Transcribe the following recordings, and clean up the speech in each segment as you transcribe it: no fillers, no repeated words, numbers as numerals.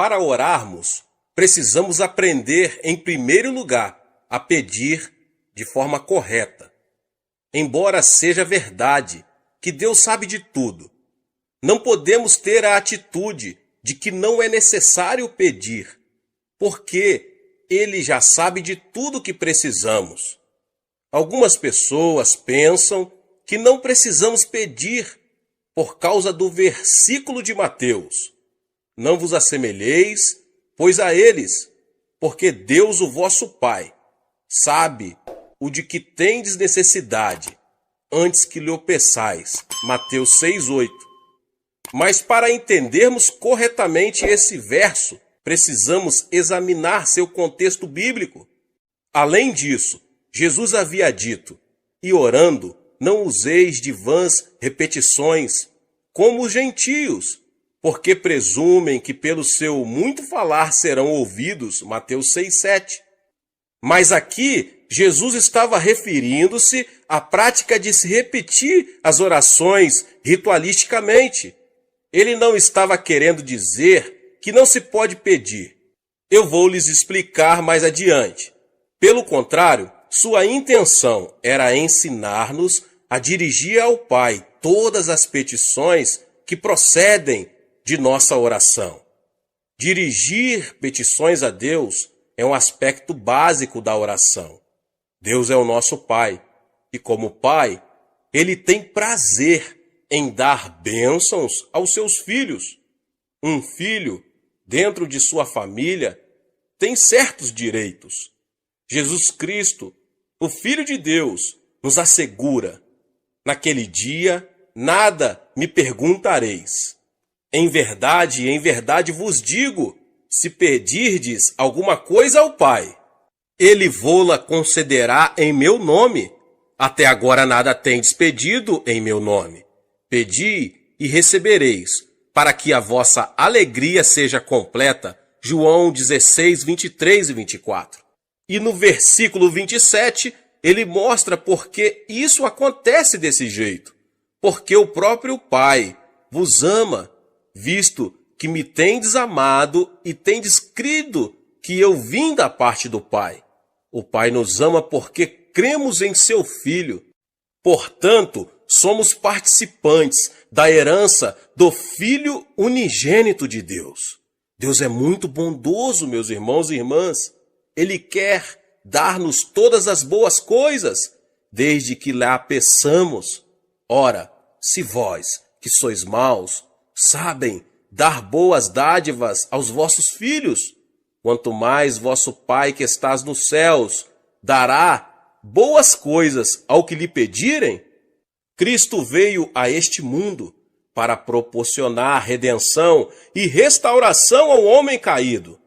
Para orarmos, precisamos aprender, em primeiro lugar, a pedir de forma correta. Embora seja verdade que Deus sabe de tudo, não podemos ter a atitude de que não é necessário pedir, porque Ele já sabe de tudo que precisamos. Algumas pessoas pensam que não precisamos pedir por causa do versículo de Mateus. Não vos assemelheis, pois a eles, porque Deus, o vosso Pai, sabe o de que tendes necessidade, antes que lhe o peçais. Mateus 6:8. Mas para entendermos corretamente esse verso, precisamos examinar seu contexto bíblico. Além disso, Jesus havia dito: e orando, não useis de vãs repetições, como os gentios, porque presumem que pelo seu muito falar serão ouvidos. Mateus 6:7. Mas aqui, Jesus estava referindo-se à prática de se repetir as orações ritualisticamente. Ele não estava querendo dizer que não se pode pedir. Eu vou lhes explicar mais adiante. Pelo contrário, sua intenção era ensinar-nos a dirigir ao Pai todas as petições que procedem de nossa oração. Dirigir petições a Deus é um aspecto básico da oração. Deus é o nosso Pai, e como Pai, Ele tem prazer em dar bênçãos aos seus filhos. Um filho, dentro de sua família, tem certos direitos. Jesus Cristo, o Filho de Deus, nos assegura: naquele dia, nada me perguntareis. Em verdade vos digo, se pedirdes alguma coisa ao Pai, Ele vô-la concederá em meu nome. Até agora nada tendes pedido em meu nome. Pedi e recebereis, para que a vossa alegria seja completa. João 16, 23 e 24. E no versículo 27, ele mostra por que isso acontece desse jeito. Porque o próprio Pai vos ama, visto que me tendes amado e tendes crido que eu vim da parte do Pai. O Pai nos ama porque cremos em seu Filho. Portanto, somos participantes da herança do Filho unigênito de Deus. Deus é muito bondoso, meus irmãos e irmãs. Ele quer dar-nos todas as boas coisas, desde que lá peçamos. Ora, se vós, que sois maus, sabem dar boas dádivas aos vossos filhos, quanto mais vosso Pai que estás nos céus dará boas coisas ao que lhe pedirem. Cristo veio a este mundo para proporcionar redenção e restauração ao homem caído.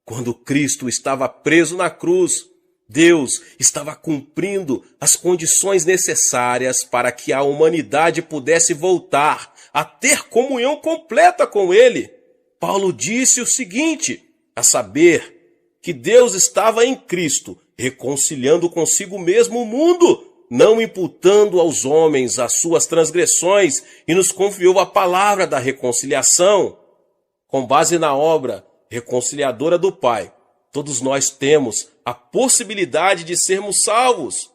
Quando Cristo estava preso na cruz, Deus estava cumprindo as condições necessárias para que a humanidade pudesse voltar a ter comunhão completa com Ele. Paulo disse o seguinte, a saber, que Deus estava em Cristo, reconciliando consigo mesmo o mundo, não imputando aos homens as suas transgressões, e nos confiou a palavra da reconciliação. Com base na obra reconciliadora do Pai, todos nós temos a possibilidade de sermos salvos.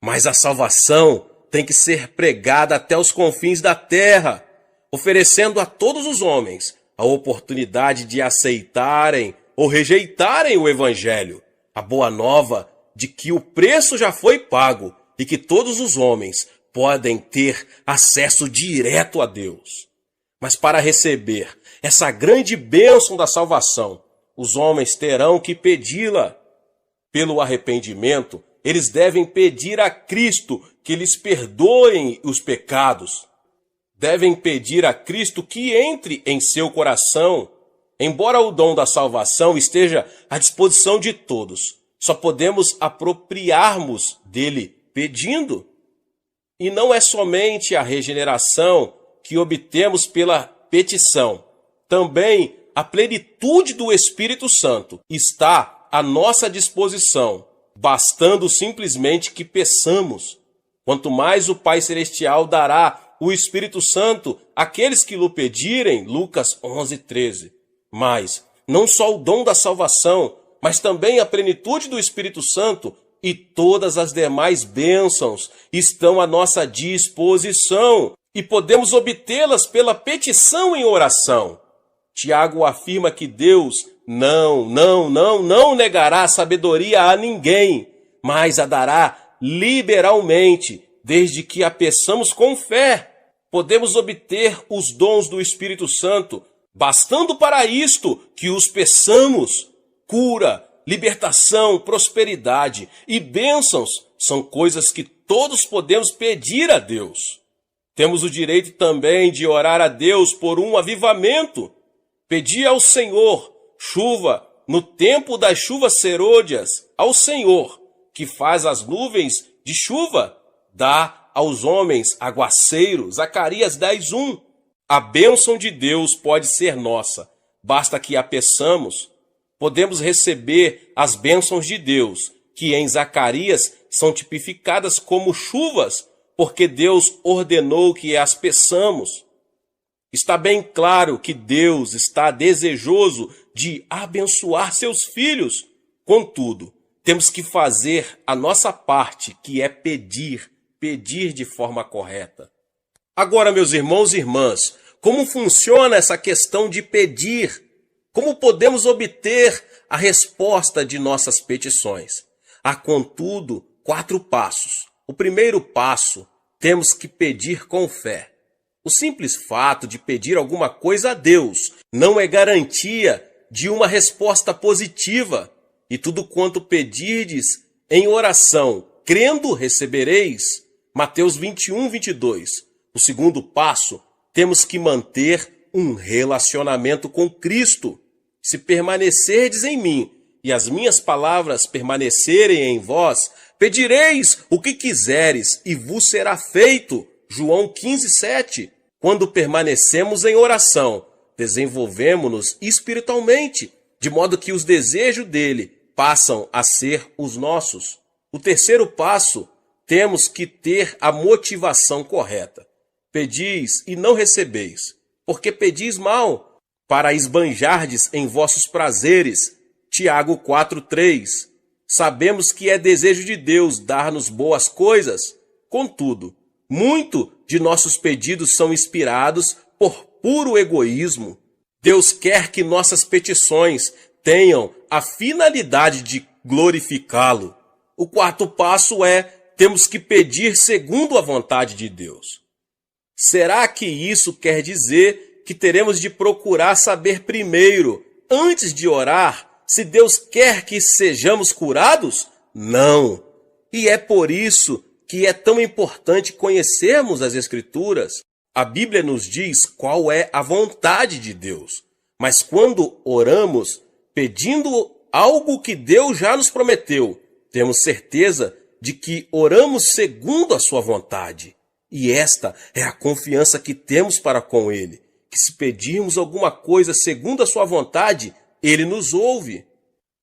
Mas a salvação tem que ser pregada até os confins da terra, oferecendo a todos os homens a oportunidade de aceitarem ou rejeitarem o Evangelho, a boa nova de que o preço já foi pago e que todos os homens podem ter acesso direto a Deus. Mas para receber essa grande bênção da salvação, os homens terão que pedi-la. Pelo arrependimento, eles devem pedir a Cristo que lhes perdoem os pecados. Devem pedir a Cristo que entre em seu coração. Embora o dom da salvação esteja à disposição de todos, só podemos apropriarmos dele pedindo. E não é somente a regeneração que obtemos pela petição. Também a plenitude do Espírito Santo está à nossa disposição, bastando simplesmente que peçamos. Quanto mais o Pai Celestial dará o Espírito Santo àqueles que lhe pedirem, Lucas 11:13. Mas não só o dom da salvação, mas também a plenitude do Espírito Santo e todas as demais bênçãos estão à nossa disposição e podemos obtê-las pela petição em oração. Tiago afirma que Deus não negará a sabedoria a ninguém, mas a dará liberalmente, desde que a peçamos com fé. Podemos obter os dons do Espírito Santo, bastando para isto que os peçamos. Cura, libertação, prosperidade e bênçãos são coisas que todos podemos pedir a Deus. Temos o direito também de orar a Deus por um avivamento. Pedir ao Senhor chuva no tempo das chuvas serôdias, ao Senhor, que faz as nuvens de chuva, dá aos homens aguaceiro. Zacarias 10:1. A bênção de Deus pode ser nossa, basta que a peçamos. Podemos receber as bênçãos de Deus, que em Zacarias são tipificadas como chuvas, porque Deus ordenou que as peçamos. Está bem claro que Deus está desejoso de abençoar seus filhos. Contudo, temos que fazer a nossa parte, que é pedir de forma correta. Agora, meus irmãos e irmãs, como funciona essa questão de pedir? Como podemos obter a resposta de nossas petições? Há, contudo, 4 passos. O primeiro passo, temos que pedir com fé. O simples fato de pedir alguma coisa a Deus não é garantia de uma resposta positiva. E tudo quanto pedirdes em oração, crendo, recebereis. Mateus 21:22. O segundo passo, temos que manter um relacionamento com Cristo. Se permanecerdes em mim e as minhas palavras permanecerem em vós, pedireis o que quiseres e vos será feito. João 15:7. Quando permanecemos em oração, desenvolvemos-nos espiritualmente, de modo que os desejos dele passam a ser os nossos. O terceiro passo, temos que ter a motivação correta. Pedis e não recebeis, porque pedis mal, para esbanjardes em vossos prazeres. Tiago 4:3. Sabemos que é desejo de Deus dar-nos boas coisas. Contudo, muito de nossos pedidos são inspirados por puro egoísmo. Deus quer que nossas petições tenham a finalidade de glorificá-lo. O quarto passo é, temos que pedir segundo a vontade de Deus. Será que isso quer dizer que teremos de procurar saber primeiro, antes de orar, se Deus quer que sejamos curados? Não. E é por isso que é tão importante conhecermos as Escrituras. A Bíblia nos diz qual é a vontade de Deus. Mas quando oramos, pedindo algo que Deus já nos prometeu, temos certeza de que oramos segundo a sua vontade. E esta é a confiança que temos para com Ele, que se pedirmos alguma coisa segundo a sua vontade, Ele nos ouve.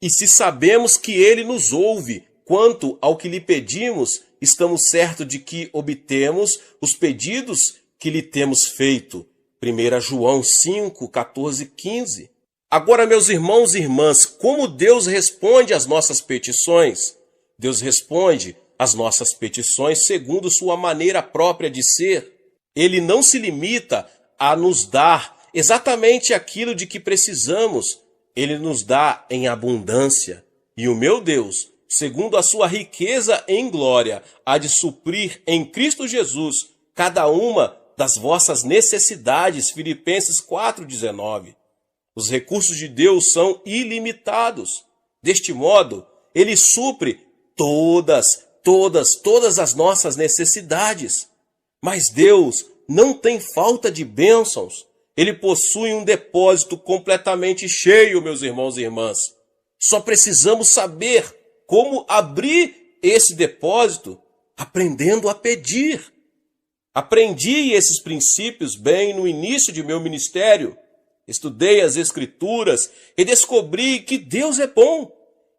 E se sabemos que Ele nos ouve quanto ao que lhe pedimos, estamos certos de que obtemos os pedidos que lhe temos feito. 1 João 5, 14 e 15. Agora, meus irmãos e irmãs, como Deus responde às nossas petições? Deus responde às nossas petições segundo sua maneira própria de ser. Ele não se limita a nos dar exatamente aquilo de que precisamos. Ele nos dá em abundância. E o meu Deus, segundo a sua riqueza em glória, há de suprir em Cristo Jesus cada uma das vossas necessidades. Filipenses 4,19. Os recursos de Deus são ilimitados. Deste modo, Ele supre todas as nossas necessidades. Mas Deus não tem falta de bênçãos. Ele possui um depósito completamente cheio, meus irmãos e irmãs. Só precisamos saber como abrir esse depósito, aprendendo a pedir. Aprendi esses princípios bem no início de meu ministério. Estudei as Escrituras e descobri que Deus é bom.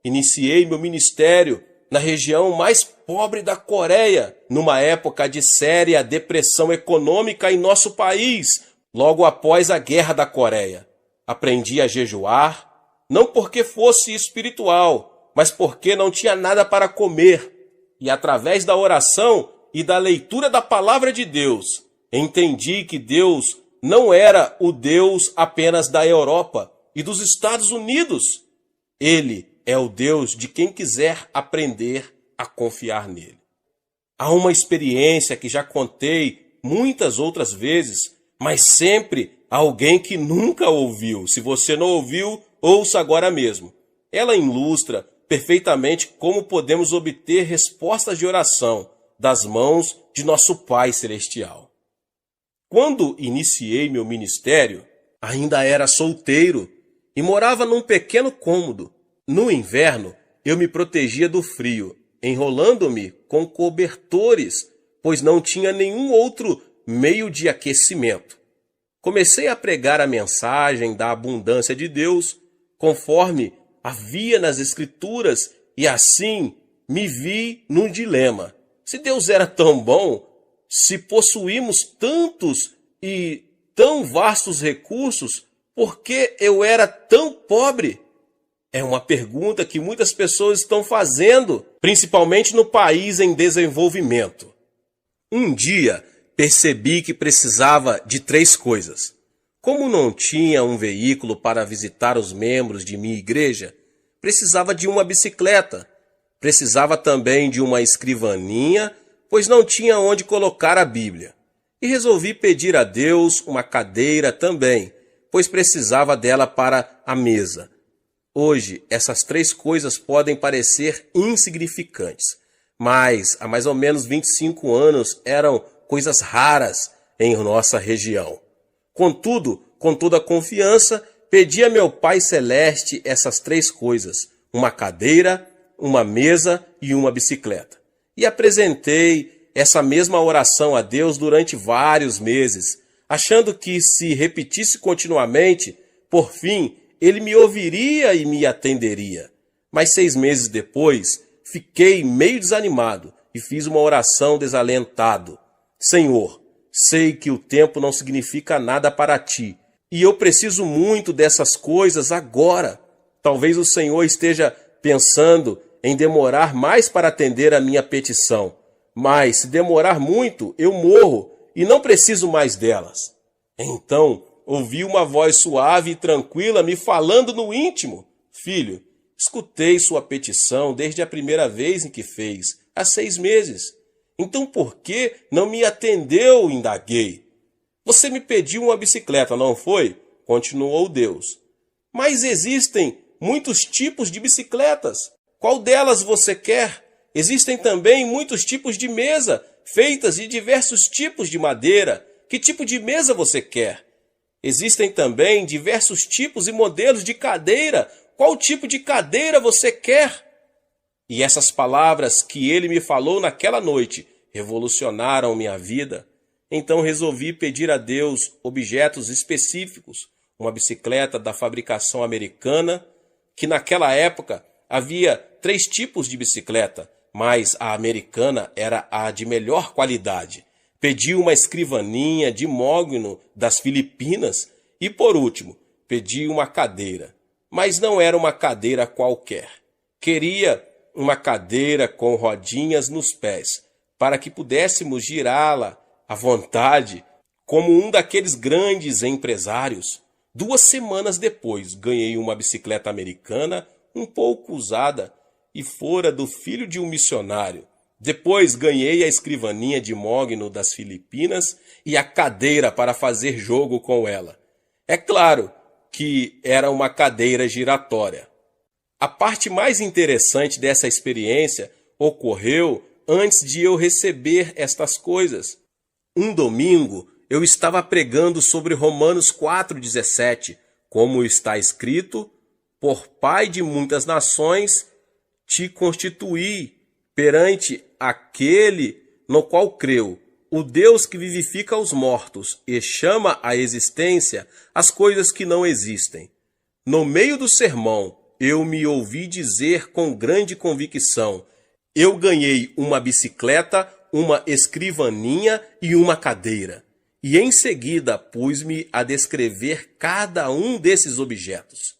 Iniciei meu ministério na região mais pobre da Coreia, numa época de séria depressão econômica em nosso país, logo após a Guerra da Coreia. Aprendi a jejuar, não porque fosse espiritual, mas porque não tinha nada para comer. E através da oração e da leitura da palavra de Deus, entendi que Deus não era o Deus apenas da Europa e dos Estados Unidos. Ele é o Deus de quem quiser aprender a confiar nele. Há uma experiência que já contei muitas outras vezes, mas sempre alguém que nunca ouviu. Se você não ouviu, ouça agora mesmo. Ela ilustra perfeitamente como podemos obter respostas de oração das mãos de nosso Pai Celestial. Quando iniciei meu ministério, ainda era solteiro e morava num pequeno cômodo. No inverno, eu me protegia do frio, enrolando-me com cobertores, pois não tinha nenhum outro meio de aquecimento. Comecei a pregar a mensagem da abundância de Deus, conforme havia nas Escrituras, e assim me vi num dilema. Se Deus era tão bom, se possuímos tantos e tão vastos recursos, por que eu era tão pobre? É uma pergunta que muitas pessoas estão fazendo, principalmente no país em desenvolvimento. Um dia, percebi que precisava de 3 coisas. Como não tinha um veículo para visitar os membros de minha igreja, precisava de uma bicicleta. Precisava também de uma escrivaninha, pois não tinha onde colocar a Bíblia. E resolvi pedir a Deus uma cadeira também, pois precisava dela para a mesa. Hoje, essas 3 coisas podem parecer insignificantes, mas há mais ou menos 25 anos eram coisas raras em nossa região. Contudo, com toda a confiança, pedi a meu Pai Celeste essas 3 coisas, uma cadeira, uma mesa e uma bicicleta. E apresentei essa mesma oração a Deus durante vários meses, achando que se repetisse continuamente, por fim, Ele me ouviria e me atenderia. Mas 6 meses depois, fiquei meio desanimado e fiz uma oração desalentado. Senhor, sei que o tempo não significa nada para ti, e eu preciso muito dessas coisas agora. Talvez o Senhor esteja pensando em demorar mais para atender a minha petição, mas se demorar muito, eu morro e não preciso mais delas. Então, ouvi uma voz suave e tranquila me falando no íntimo. Filho, escutei sua petição desde a primeira vez em que fez, há 6 meses. Então por que não me atendeu? Indaguei. Você me pediu uma bicicleta, não foi? Continuou Deus. Mas existem muitos tipos de bicicletas. Qual delas você quer? Existem também muitos tipos de mesa, feitas de diversos tipos de madeira. Que tipo de mesa você quer? Existem também diversos tipos e modelos de cadeira. Qual tipo de cadeira você quer? E essas palavras que ele me falou naquela noite revolucionaram minha vida. Então resolvi pedir a Deus objetos específicos. Uma bicicleta da fabricação americana, que naquela época havia 3 tipos de bicicleta, mas a americana era a de melhor qualidade. Pedi uma escrivaninha de mogno das Filipinas e, por último, pedi uma cadeira. Mas não era uma cadeira qualquer. Queria uma cadeira com rodinhas nos pés, para que pudéssemos girá-la à vontade, como um daqueles grandes empresários. 2 semanas depois, ganhei uma bicicleta americana, um pouco usada, e fora do filho de um missionário. Depois ganhei a escrivaninha de mogno das Filipinas e a cadeira para fazer jogo com ela. É claro que era uma cadeira giratória. A parte mais interessante dessa experiência ocorreu antes de eu receber estas coisas. Um domingo eu estava pregando sobre Romanos 4,17, como está escrito: por pai de muitas nações te constituí perante aquele no qual creu, o Deus que vivifica os mortos e chama à existência as coisas que não existem. No meio do sermão, eu me ouvi dizer com grande convicção: eu ganhei uma bicicleta, uma escrivaninha e uma cadeira. E em seguida pus-me a descrever cada um desses objetos.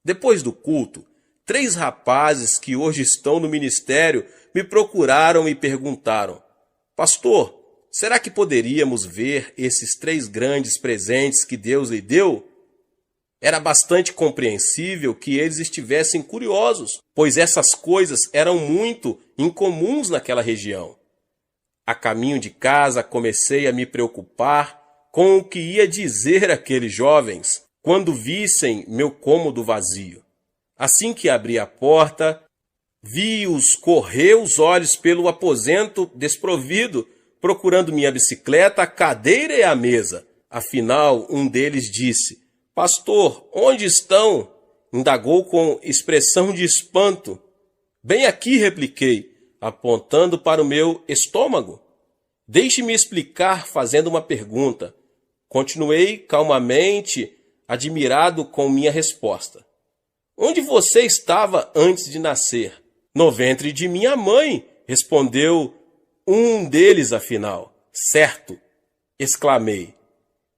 Depois do culto, 3 rapazes que hoje estão no ministério me procuraram e perguntaram: Pastor, será que poderíamos ver esses 3 grandes presentes que Deus lhe deu? Era bastante compreensível que eles estivessem curiosos, pois essas coisas eram muito incomuns naquela região. A caminho de casa comecei a me preocupar com o que ia dizer aqueles jovens quando vissem meu cômodo vazio. Assim que abri a porta, vi-os correr os olhos pelo aposento desprovido, procurando minha bicicleta, a cadeira e a mesa. Afinal, um deles disse: Pastor, onde estão? Indagou com expressão de espanto. Bem aqui, repliquei, apontando para o meu estômago. Deixe-me explicar fazendo uma pergunta. Continuei calmamente, admirado com minha resposta. Onde você estava antes de nascer? No ventre de minha mãe, respondeu um deles afinal. Certo, exclamei.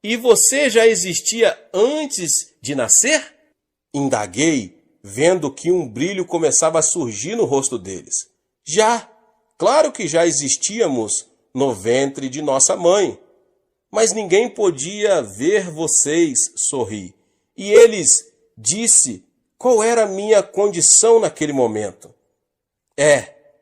E você já existia antes de nascer? Indaguei, vendo que um brilho começava a surgir no rosto deles. Já, claro que já existíamos no ventre de nossa mãe. Mas ninguém podia ver vocês, sorri. E eles disse qual era a minha condição naquele momento.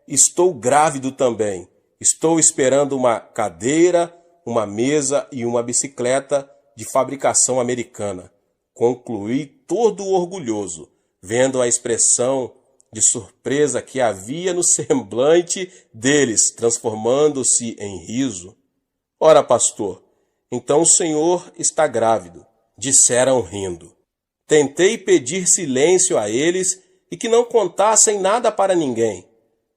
Estou grávido também. Estou esperando uma cadeira, uma mesa e uma bicicleta de fabricação americana. Concluí todo orgulhoso, vendo a expressão de surpresa que havia no semblante deles, transformando-se em riso. Ora, pastor, então o senhor está grávido, disseram rindo. Tentei pedir silêncio a eles e que não contassem nada para ninguém.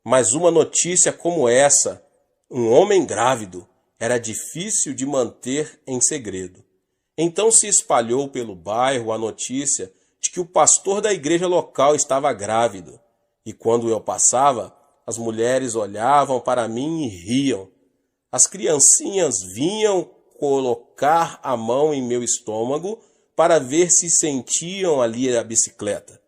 Mas uma notícia como essa, um homem grávido, era difícil de manter em segredo. Então se espalhou pelo bairro a notícia de que o pastor da igreja local estava grávido. E quando eu passava, as mulheres olhavam para mim e riam. As criancinhas vinham colocar a mão em meu estômago para ver se sentiam ali a bicicleta.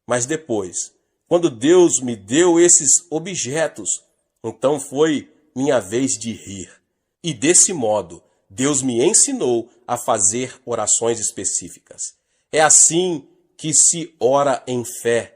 Mas depois, quando Deus me deu esses objetos, então foi minha vez de rir. E desse modo, Deus me ensinou a fazer orações específicas. É assim que se ora em fé.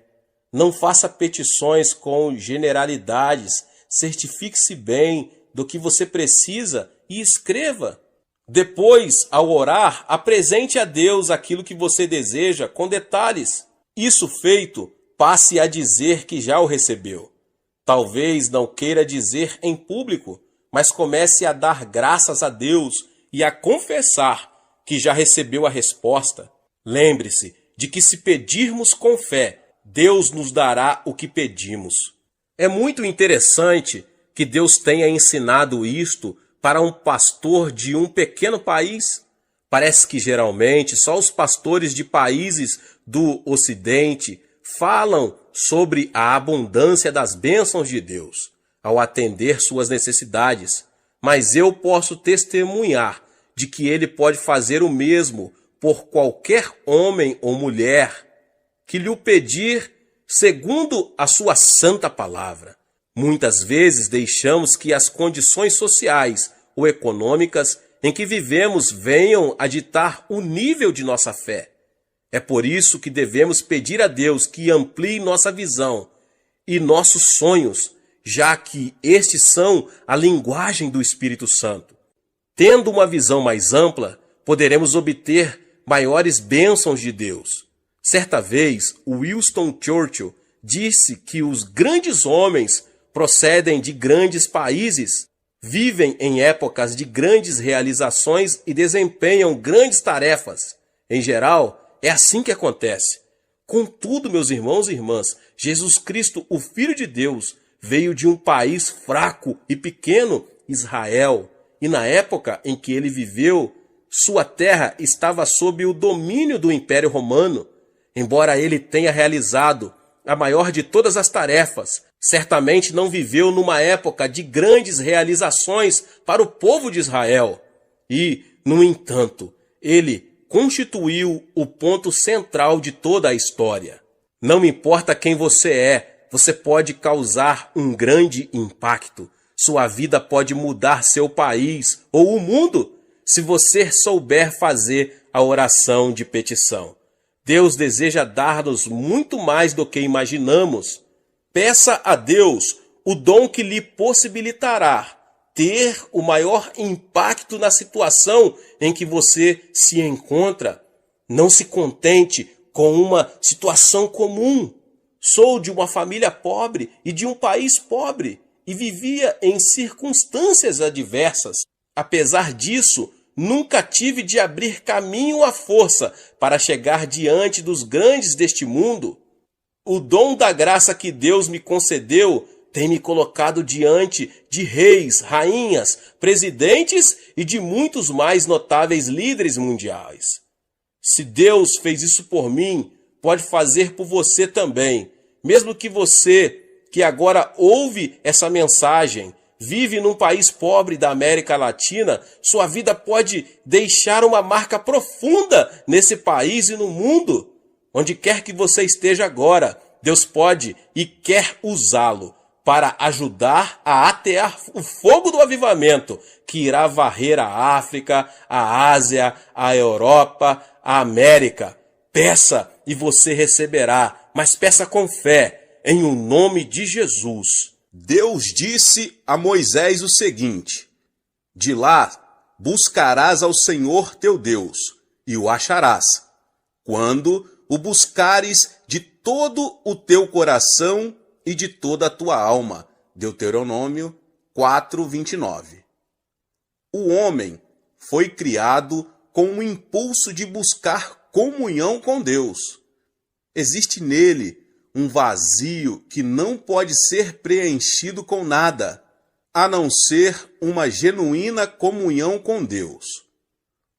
Não faça petições com generalidades, certifique-se bem do que você precisa e escreva. Depois, ao orar, apresente a Deus aquilo que você deseja com detalhes. Isso feito, passe a dizer que já o recebeu. Talvez não queira dizer em público, mas comece a dar graças a Deus e a confessar que já recebeu a resposta. Lembre-se de que se pedirmos com fé, Deus nos dará o que pedimos. É muito interessante que Deus tenha ensinado isto para um pastor de um pequeno país. Parece que geralmente só os pastores de países do Ocidente falam sobre a abundância das bênçãos de Deus ao atender suas necessidades. Mas eu posso testemunhar de que Ele pode fazer o mesmo por qualquer homem ou mulher que lhe o pedir segundo a sua santa palavra. Muitas vezes deixamos que as condições sociais ou econômicas em que vivemos venham a ditar o nível de nossa fé. É por isso que devemos pedir a Deus que amplie nossa visão e nossos sonhos, já que estes são a linguagem do Espírito Santo. Tendo uma visão mais ampla, poderemos obter maiores bênçãos de Deus. Certa vez, Winston Churchill disse que os grandes homens procedem de grandes países, vivem em épocas de grandes realizações e desempenham grandes tarefas. Em geral, é assim que acontece. Contudo, meus irmãos e irmãs, Jesus Cristo, o Filho de Deus, veio de um país fraco e pequeno, Israel, e na época em que ele viveu, sua terra estava sob o domínio do Império Romano. Embora ele tenha realizado a maior de todas as tarefas, certamente não viveu numa época de grandes realizações para o povo de Israel. E, no entanto, ele constituiu o ponto central de toda a história. Não importa quem você é, você pode causar um grande impacto. Sua vida pode mudar seu país ou o mundo se você souber fazer a oração de petição. Deus deseja dar-nos muito mais do que imaginamos. Peça a Deus o dom que lhe possibilitará ter o maior impacto na situação em que você se encontra. Não se contente com uma situação comum. Sou de uma família pobre e de um país pobre e vivia em circunstâncias adversas. Apesar disso, nunca tive de abrir caminho à força para chegar diante dos grandes deste mundo. O dom da graça que Deus me concedeu tem me colocado diante de reis, rainhas, presidentes e de muitos mais notáveis líderes mundiais. Se Deus fez isso por mim, pode fazer por você também. Mesmo que você, que agora ouve essa mensagem, vive num país pobre da América Latina, sua vida pode deixar uma marca profunda nesse país e no mundo. Onde quer que você esteja agora, Deus pode e quer usá-lo para ajudar a atear o fogo do avivamento que irá varrer a África, a Ásia, a Europa, a América. Peça e você receberá, mas peça com fé, em o nome de Jesus. Deus disse a Moisés o seguinte: de lá buscarás ao Senhor teu Deus, e o acharás, quando o buscares de todo o teu coração e de toda a tua alma. Deuteronômio 4:29. O homem foi criado com o impulso de buscar comunhão com Deus. Existe nele um vazio que não pode ser preenchido com nada, a não ser uma genuína comunhão com Deus.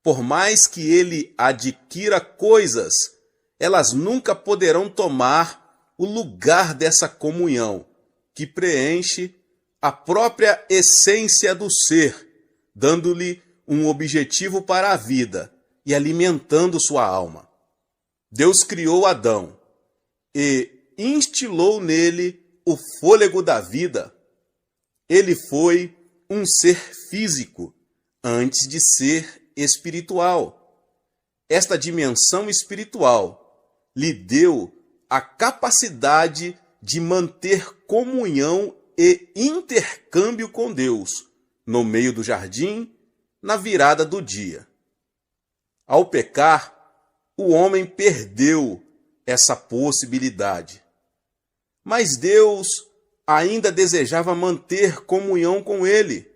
Por mais que ele adquira coisas, elas nunca poderão tomar o lugar dessa comunhão, que preenche a própria essência do ser, dando-lhe um objetivo para a vida e alimentando sua alma. Deus criou Adão e instilou nele o fôlego da vida. Ele foi um ser físico antes de ser espiritual. Esta dimensão espiritual lhe deu a capacidade de manter comunhão e intercâmbio com Deus no meio do jardim, na virada do dia. Ao pecar, o homem perdeu essa possibilidade. Mas Deus ainda desejava manter comunhão com ele,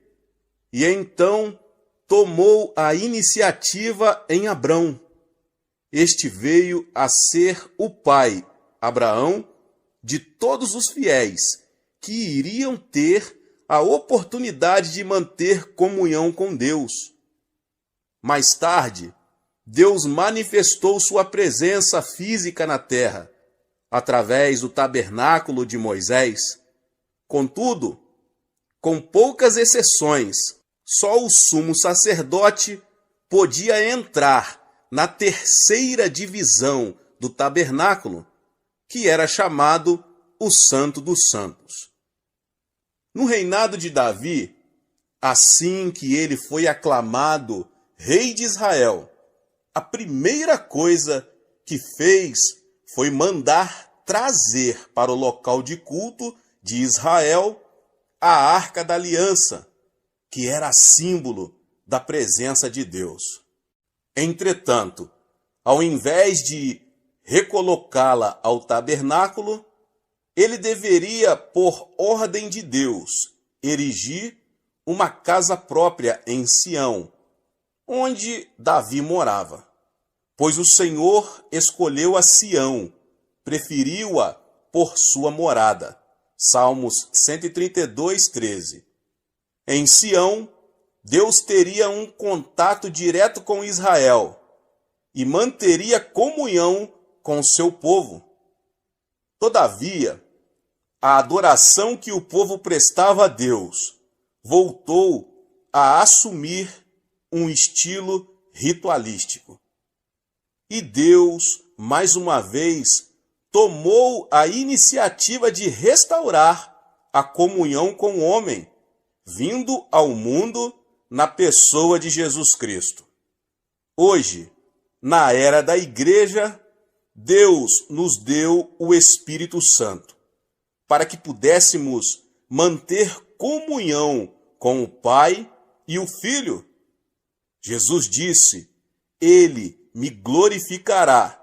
e então tomou a iniciativa em Abrão. Este veio a ser o pai, Abraão, de todos os fiéis que iriam ter a oportunidade de manter comunhão com Deus. Mais tarde, Deus manifestou sua presença física na terra, através do tabernáculo de Moisés. Contudo, com poucas exceções, só o sumo sacerdote podia entrar na terceira divisão do tabernáculo, que era chamado o Santo dos Santos. No reinado de Davi, assim que ele foi aclamado rei de Israel, a primeira coisa que fez foi mandar trazer para o local de culto de Israel a Arca da Aliança, que era símbolo da presença de Deus. Entretanto, ao invés de recolocá-la ao tabernáculo, ele deveria, por ordem de Deus, erigir uma casa própria em Sião, onde Davi morava. Pois o Senhor escolheu a Sião, preferiu-a por sua morada. Salmos 132:13. Em Sião, Deus teria um contato direto com Israel e manteria comunhão com seu povo. Todavia, a adoração que o povo prestava a Deus voltou a assumir um estilo ritualístico. E Deus, mais uma vez, tomou a iniciativa de restaurar a comunhão com o homem, vindo ao mundo na pessoa de Jesus Cristo. Hoje, na era da igreja, Deus nos deu o Espírito Santo, para que pudéssemos manter comunhão com o Pai e o Filho. Jesus disse: Ele me glorificará,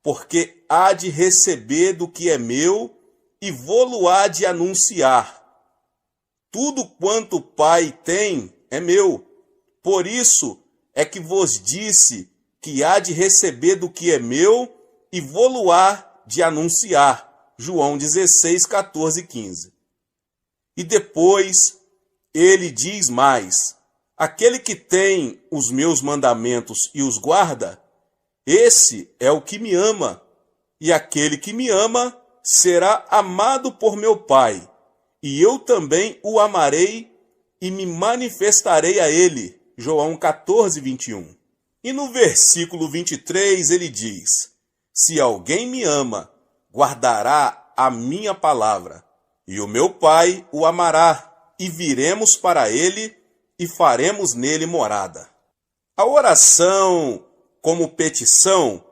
porque há de receber do que é meu e vô-lo-á de anunciar. Tudo quanto o Pai tem é meu, por isso é que vos disse que há de receber do que é meu e vô-lo-á de anunciar. João 16, 14 e 15. E depois ele diz mais: aquele que tem os meus mandamentos e os guarda, esse é o que me ama, e aquele que me ama será amado por meu Pai, e eu também o amarei e me manifestarei a ele. João 14, 21. E no versículo 23 ele diz: se alguém me ama, guardará a minha palavra, e o meu Pai o amará, e viremos para ele e faremos nele morada. A oração como petição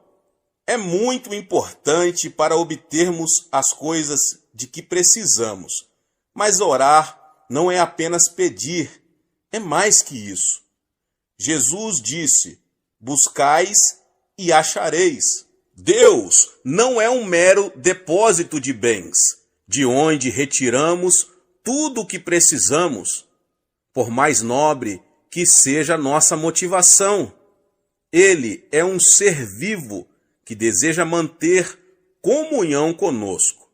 é muito importante para obtermos as coisas de que precisamos. Mas orar não é apenas pedir, é mais que isso. Jesus disse: buscais e achareis. Deus não é um mero depósito de bens, de onde retiramos tudo o que precisamos, por mais nobre que seja a nossa motivação. Ele é um ser vivo que deseja manter comunhão conosco.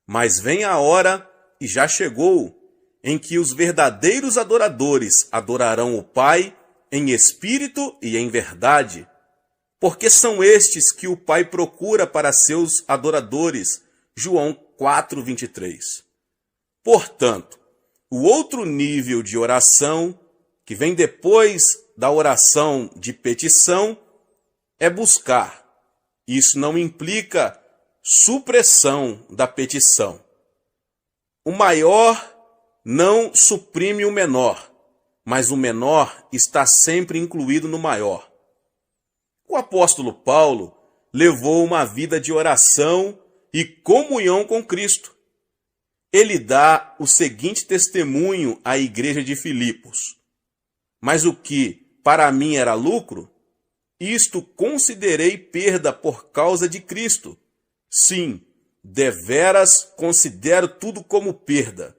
Mas vem a hora, e já chegou, em que os verdadeiros adoradores adorarão o Pai em espírito e em verdade, porque são estes que o Pai procura para seus adoradores. João 4, 23. Portanto, o outro nível de oração, que vem depois da oração de petição, é buscar. Isso não implica supressão da petição. O maior não suprime o menor, mas o menor está sempre incluído no maior. O apóstolo Paulo levou uma vida de oração e comunhão com Cristo. Ele dá o seguinte testemunho à igreja de Filipos: mas o que para mim era lucro, isto considerei perda por causa de Cristo. Sim, deveras considero tudo como perda,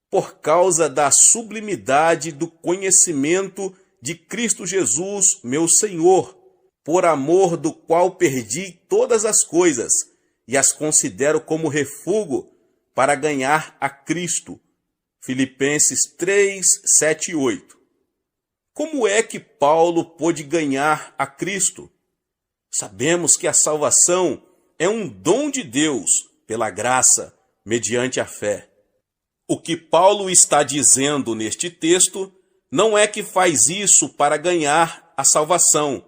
por causa da sublimidade do conhecimento de Cristo Jesus, meu Senhor, por amor do qual perdi todas as coisas e as considero como refúgio para ganhar a Cristo. Filipenses 3, 7 e 8. Como é que Paulo pôde ganhar a Cristo? Sabemos que a salvação é um dom de Deus, pela graça, mediante a fé. O que Paulo está dizendo neste texto não é que faz isso para ganhar a salvação,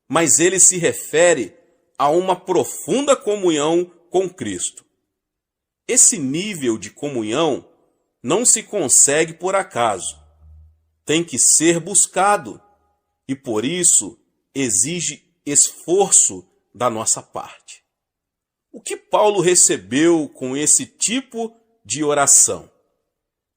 mas ele se refere a uma profunda comunhão com Cristo. Esse nível de comunhão não se consegue por acaso. Tem que ser buscado e, por isso, exige esforço da nossa parte. O que Paulo recebeu com esse tipo de oração?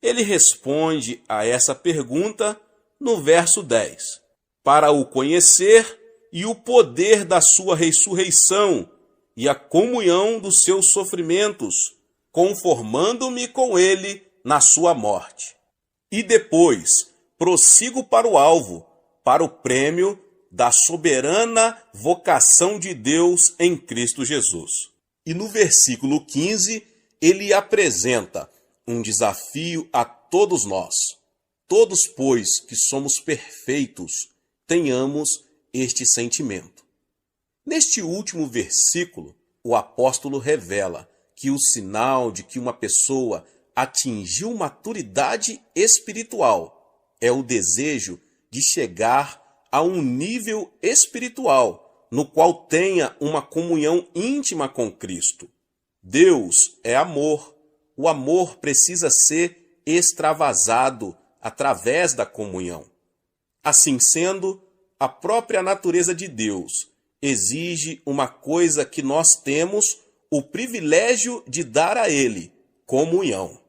Ele responde a essa pergunta no verso 10. Para o conhecer e o poder da sua ressurreição e a comunhão dos seus sofrimentos, conformando-me com ele na sua morte. E depois prossigo para o alvo, para o prêmio da soberana vocação de Deus em Cristo Jesus. E no versículo 15, ele apresenta um desafio a todos nós. Todos, pois, que somos perfeitos, tenhamos este sentimento. Neste último versículo, o apóstolo revela que o sinal de que uma pessoa atingiu maturidade espiritual é o desejo de chegar a um nível espiritual no qual tenha uma comunhão íntima com Cristo. Deus é amor. O amor precisa ser extravasado através da comunhão. Assim sendo, a própria natureza de Deus exige uma coisa que nós temos o privilégio de dar a Ele: comunhão.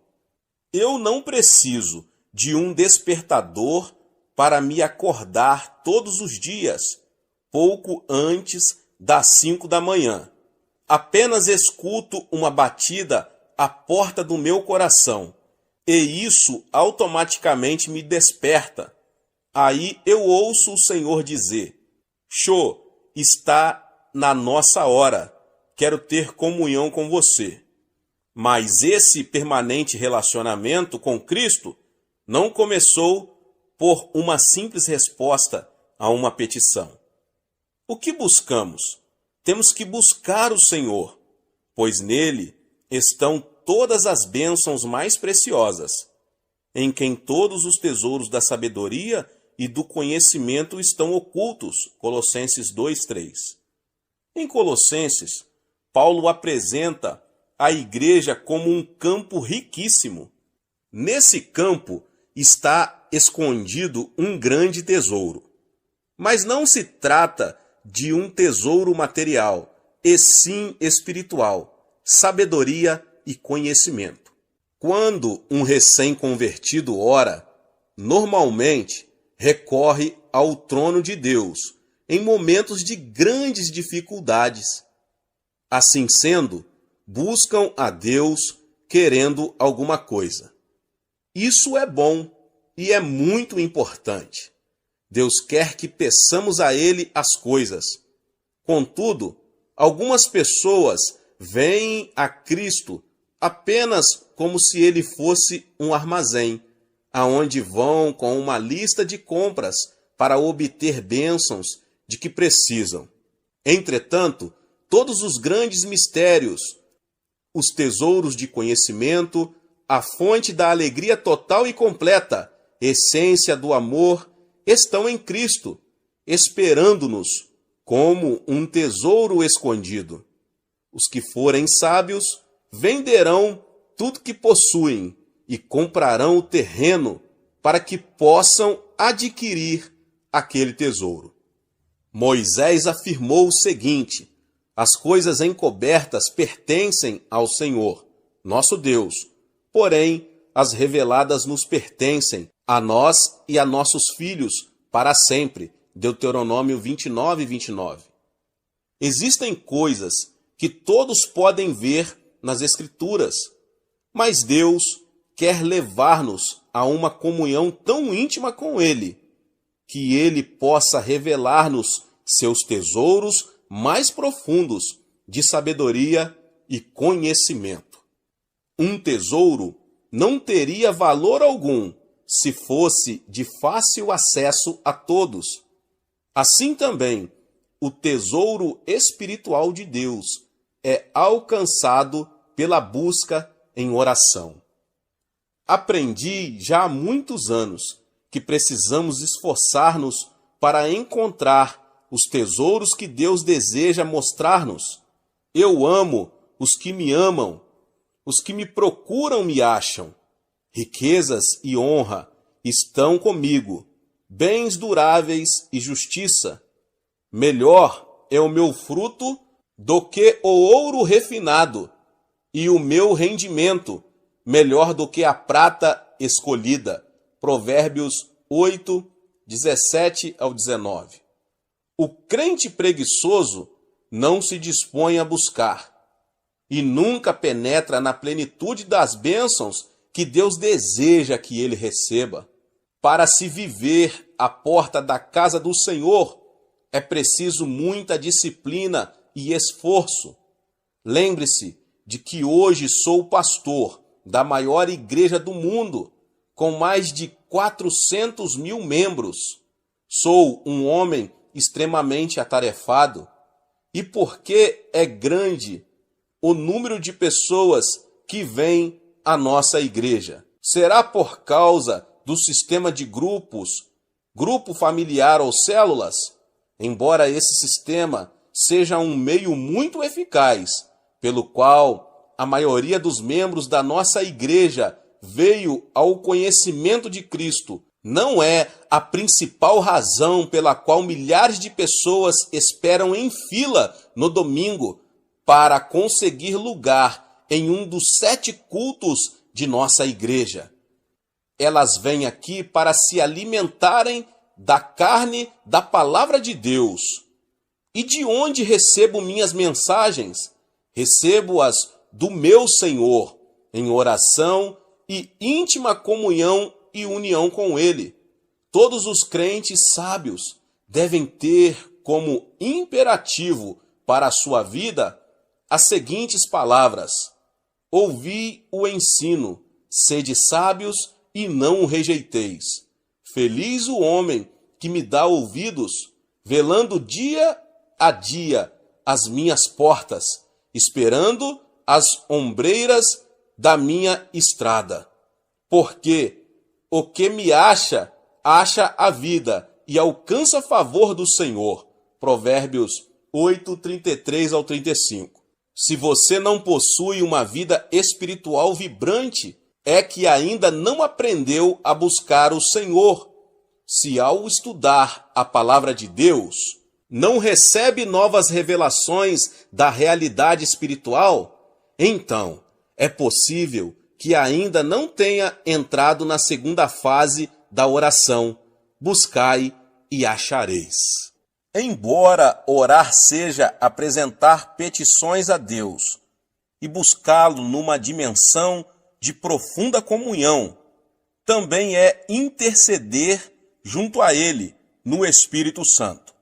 Eu não preciso de um despertador para me acordar todos os dias, pouco antes das 5 da manhã. Apenas escuto uma batida à porta do meu coração, e isso automaticamente me desperta. Aí eu ouço o Senhor dizer: Xô, está na nossa hora, quero ter comunhão com você. Mas esse permanente relacionamento com Cristo não começou por uma simples resposta a uma petição. O que buscamos? Temos que buscar o Senhor, pois nele estão todas as bênçãos mais preciosas, em quem todos os tesouros da sabedoria e do conhecimento estão ocultos. Colossenses 2:3. Em Colossenses, Paulo apresenta a igreja como um campo riquíssimo. Nesse campo está escondido um grande tesouro. Mas não se trata de um tesouro material, e sim espiritual, sabedoria e conhecimento. Quando um recém-convertido ora, normalmente recorre ao trono de Deus em momentos de grandes dificuldades. Assim sendo, buscam a Deus querendo alguma coisa. Isso é bom e é muito importante. Deus quer que peçamos a Ele as coisas. Contudo, algumas pessoas veem a Cristo apenas como se Ele fosse um armazém, aonde vão com uma lista de compras para obter bênçãos de que precisam. Entretanto, todos os grandes mistérios, os tesouros de conhecimento, a fonte da alegria total e completa, essência do amor, estão em Cristo, esperando-nos como um tesouro escondido. Os que forem sábios venderão tudo que possuem e comprarão o terreno para que possam adquirir aquele tesouro. Moisés afirmou o seguinte: as coisas encobertas pertencem ao Senhor, nosso Deus, porém as reveladas nos pertencem, a nós e a nossos filhos, para sempre. Deuteronômio 29:29. Existem coisas que todos podem ver nas Escrituras, mas Deus quer levar-nos a uma comunhão tão íntima com Ele, que Ele possa revelar-nos seus tesouros mais profundos de sabedoria e conhecimento. Um tesouro não teria valor algum se fosse de fácil acesso a todos. Assim também, o tesouro espiritual de Deus é alcançado pela busca em oração. Aprendi já há muitos anos que precisamos esforçar-nos para encontrar os tesouros que Deus deseja mostrar-nos. Eu amo os que me amam, os que me procuram me acham. Riquezas e honra estão comigo, bens duráveis e justiça. Melhor é o meu fruto do que o ouro refinado, e o meu rendimento melhor do que a prata escolhida. Provérbios 8, 17 ao 19. O crente preguiçoso não se dispõe a buscar e nunca penetra na plenitude das bênçãos que Deus deseja que ele receba. Para se viver à porta da casa do Senhor, é preciso muita disciplina e esforço. Lembre-se de que hoje sou pastor da maior igreja do mundo, com mais de 400 mil membros. Sou um homem extremamente atarefado. E porque é grande o número de pessoas que vêm à nossa igreja? Será por causa do sistema de grupos, grupo familiar ou células? embora esse sistema seja um meio muito eficaz, pelo qual a maioria dos membros da nossa igreja veio ao conhecimento de Cristo, não é a principal razão pela qual milhares de pessoas esperam em fila no domingo para conseguir lugar em um dos 7 cultos de nossa igreja. Elas vêm aqui para se alimentarem da carne da palavra de Deus. E de onde recebo minhas mensagens? Recebo-as do meu Senhor, em oração e íntima comunhão e união com Ele. Todos os crentes sábios devem ter como imperativo para a sua vida as seguintes palavras: ouvi o ensino, sede sábios e não o rejeiteis. Feliz o homem que me dá ouvidos, velando dia a dia as minhas portas, esperando as ombreiras da minha estrada. Porque o que me acha, acha a vida e alcança favor do Senhor. Provérbios 8, 33 ao 35. Se você não possui uma vida espiritual vibrante, é que ainda não aprendeu a buscar o Senhor. Se ao estudar a palavra de Deus, não recebe novas revelações da realidade espiritual, então é possível que ainda não tenha entrado na segunda fase da oração: buscai e achareis. Embora orar seja apresentar petições a Deus e buscá-lo numa dimensão de profunda comunhão, também é interceder junto a Ele no Espírito Santo.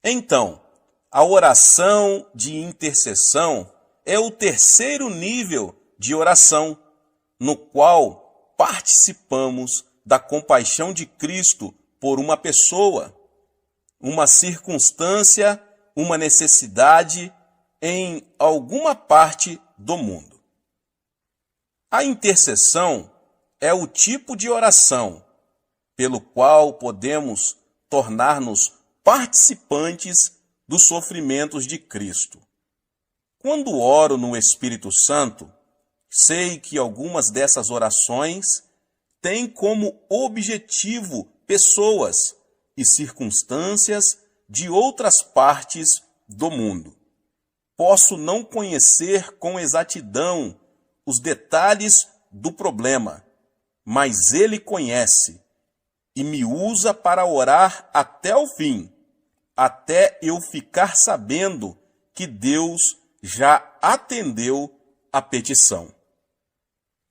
Então, a oração de intercessão é o terceiro nível de oração, no qual participamos da compaixão de Cristo por uma pessoa, uma circunstância, uma necessidade em alguma parte do mundo. A intercessão é o tipo de oração pelo qual podemos tornar-nos participantes dos sofrimentos de Cristo. Quando oro no Espírito Santo, sei que algumas dessas orações têm como objetivo pessoas e circunstâncias de outras partes do mundo. Posso não conhecer com exatidão os detalhes do problema, mas Ele conhece e me usa para orar até o fim, até eu ficar sabendo que Deus já atendeu a petição.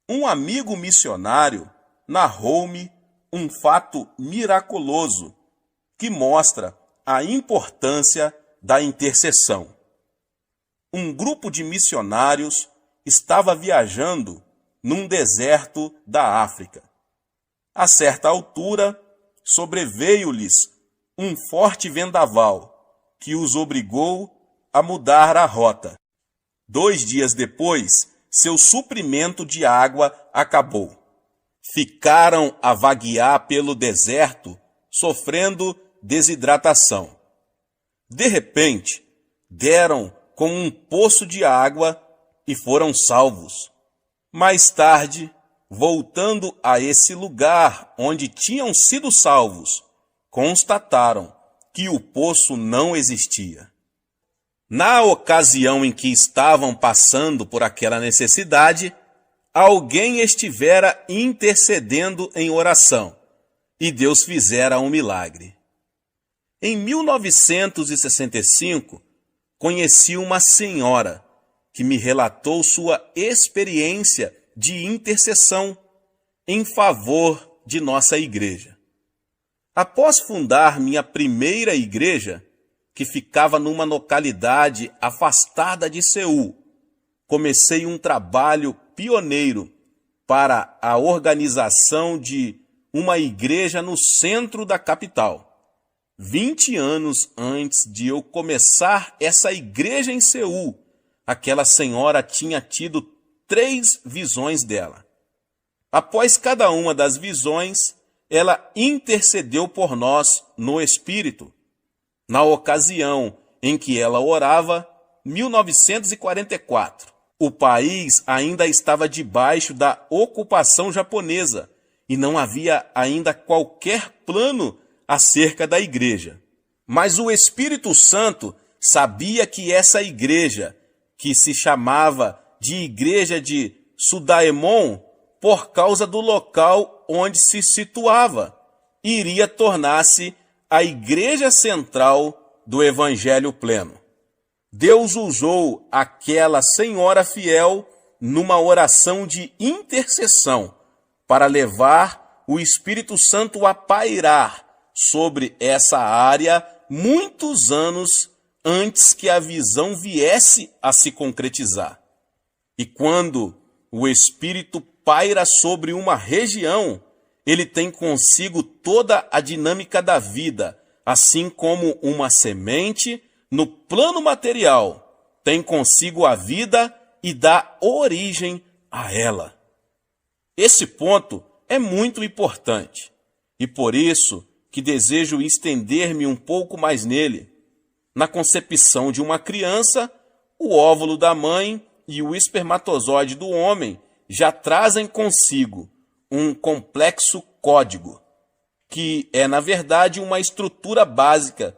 Um amigo missionário narrou-me um fato miraculoso que mostra a importância da intercessão. Um grupo de missionários estava viajando num deserto da África. A certa altura, sobreveio-lhes um forte vendaval que os obrigou a mudar a rota. 2 dias depois, seu suprimento de água acabou. Ficaram a vaguear pelo deserto, sofrendo desidratação. De repente, deram com um poço de água e foram salvos. Mais tarde, voltando a esse lugar onde tinham sido salvos, constataram que o poço não existia. Na ocasião em que estavam passando por aquela necessidade, alguém estivera intercedendo em oração e Deus fizera um milagre. Em 1965, conheci uma senhora que me relatou sua experiência de intercessão em favor de nossa igreja. Após fundar minha primeira igreja, que ficava numa localidade afastada de Seul, comecei um trabalho pioneiro para a organização de uma igreja no centro da capital. 20 anos antes de eu começar essa igreja em Seul, aquela senhora tinha tido 3 visões dela. Após cada uma das visões, ela intercedeu por nós no Espírito. Na ocasião em que ela orava, 1944, o país ainda estava debaixo da ocupação japonesa e não havia ainda qualquer plano acerca da igreja. Mas o Espírito Santo sabia que essa igreja, que se chamava de Igreja de Sudaemon, por causa do local onde se situava, iria tornar-se a igreja central do Evangelho pleno. Deus usou aquela senhora fiel numa oração de intercessão para levar o Espírito Santo a pairar sobre essa área muitos anos antes que a visão viesse a se concretizar. E quando o Espírito paira sobre uma região, ele tem consigo toda a dinâmica da vida, assim como uma semente, no plano material, tem consigo a vida e dá origem a ela. Esse ponto é muito importante, e por isso que desejo estender-me um pouco mais nele. Na concepção de uma criança, o óvulo da mãe e o espermatozoide do homem já trazem consigo um complexo código, que é, na verdade, uma estrutura básica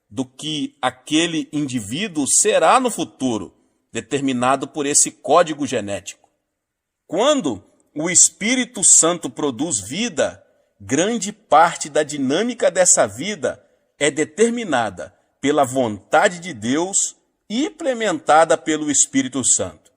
do que aquele indivíduo será no futuro, determinado por esse código genético. Quando o Espírito Santo produz vida, grande parte da dinâmica dessa vida é determinada pela vontade de Deus e implementada pelo Espírito Santo.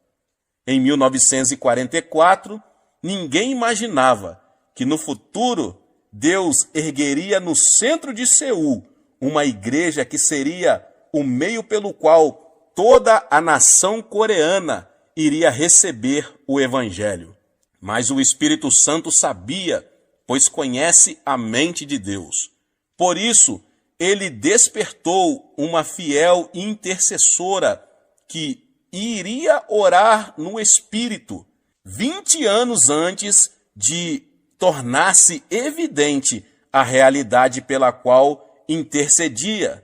Em 1944, ninguém imaginava que no futuro Deus ergueria no centro de Seul uma igreja que seria o meio pelo qual toda a nação coreana iria receber o Evangelho. Mas o Espírito Santo sabia, pois conhece a mente de Deus. Por isso, ele despertou uma fiel intercessora que iria orar no Espírito 20 anos antes de tornar-se evidente a realidade pela qual intercedia.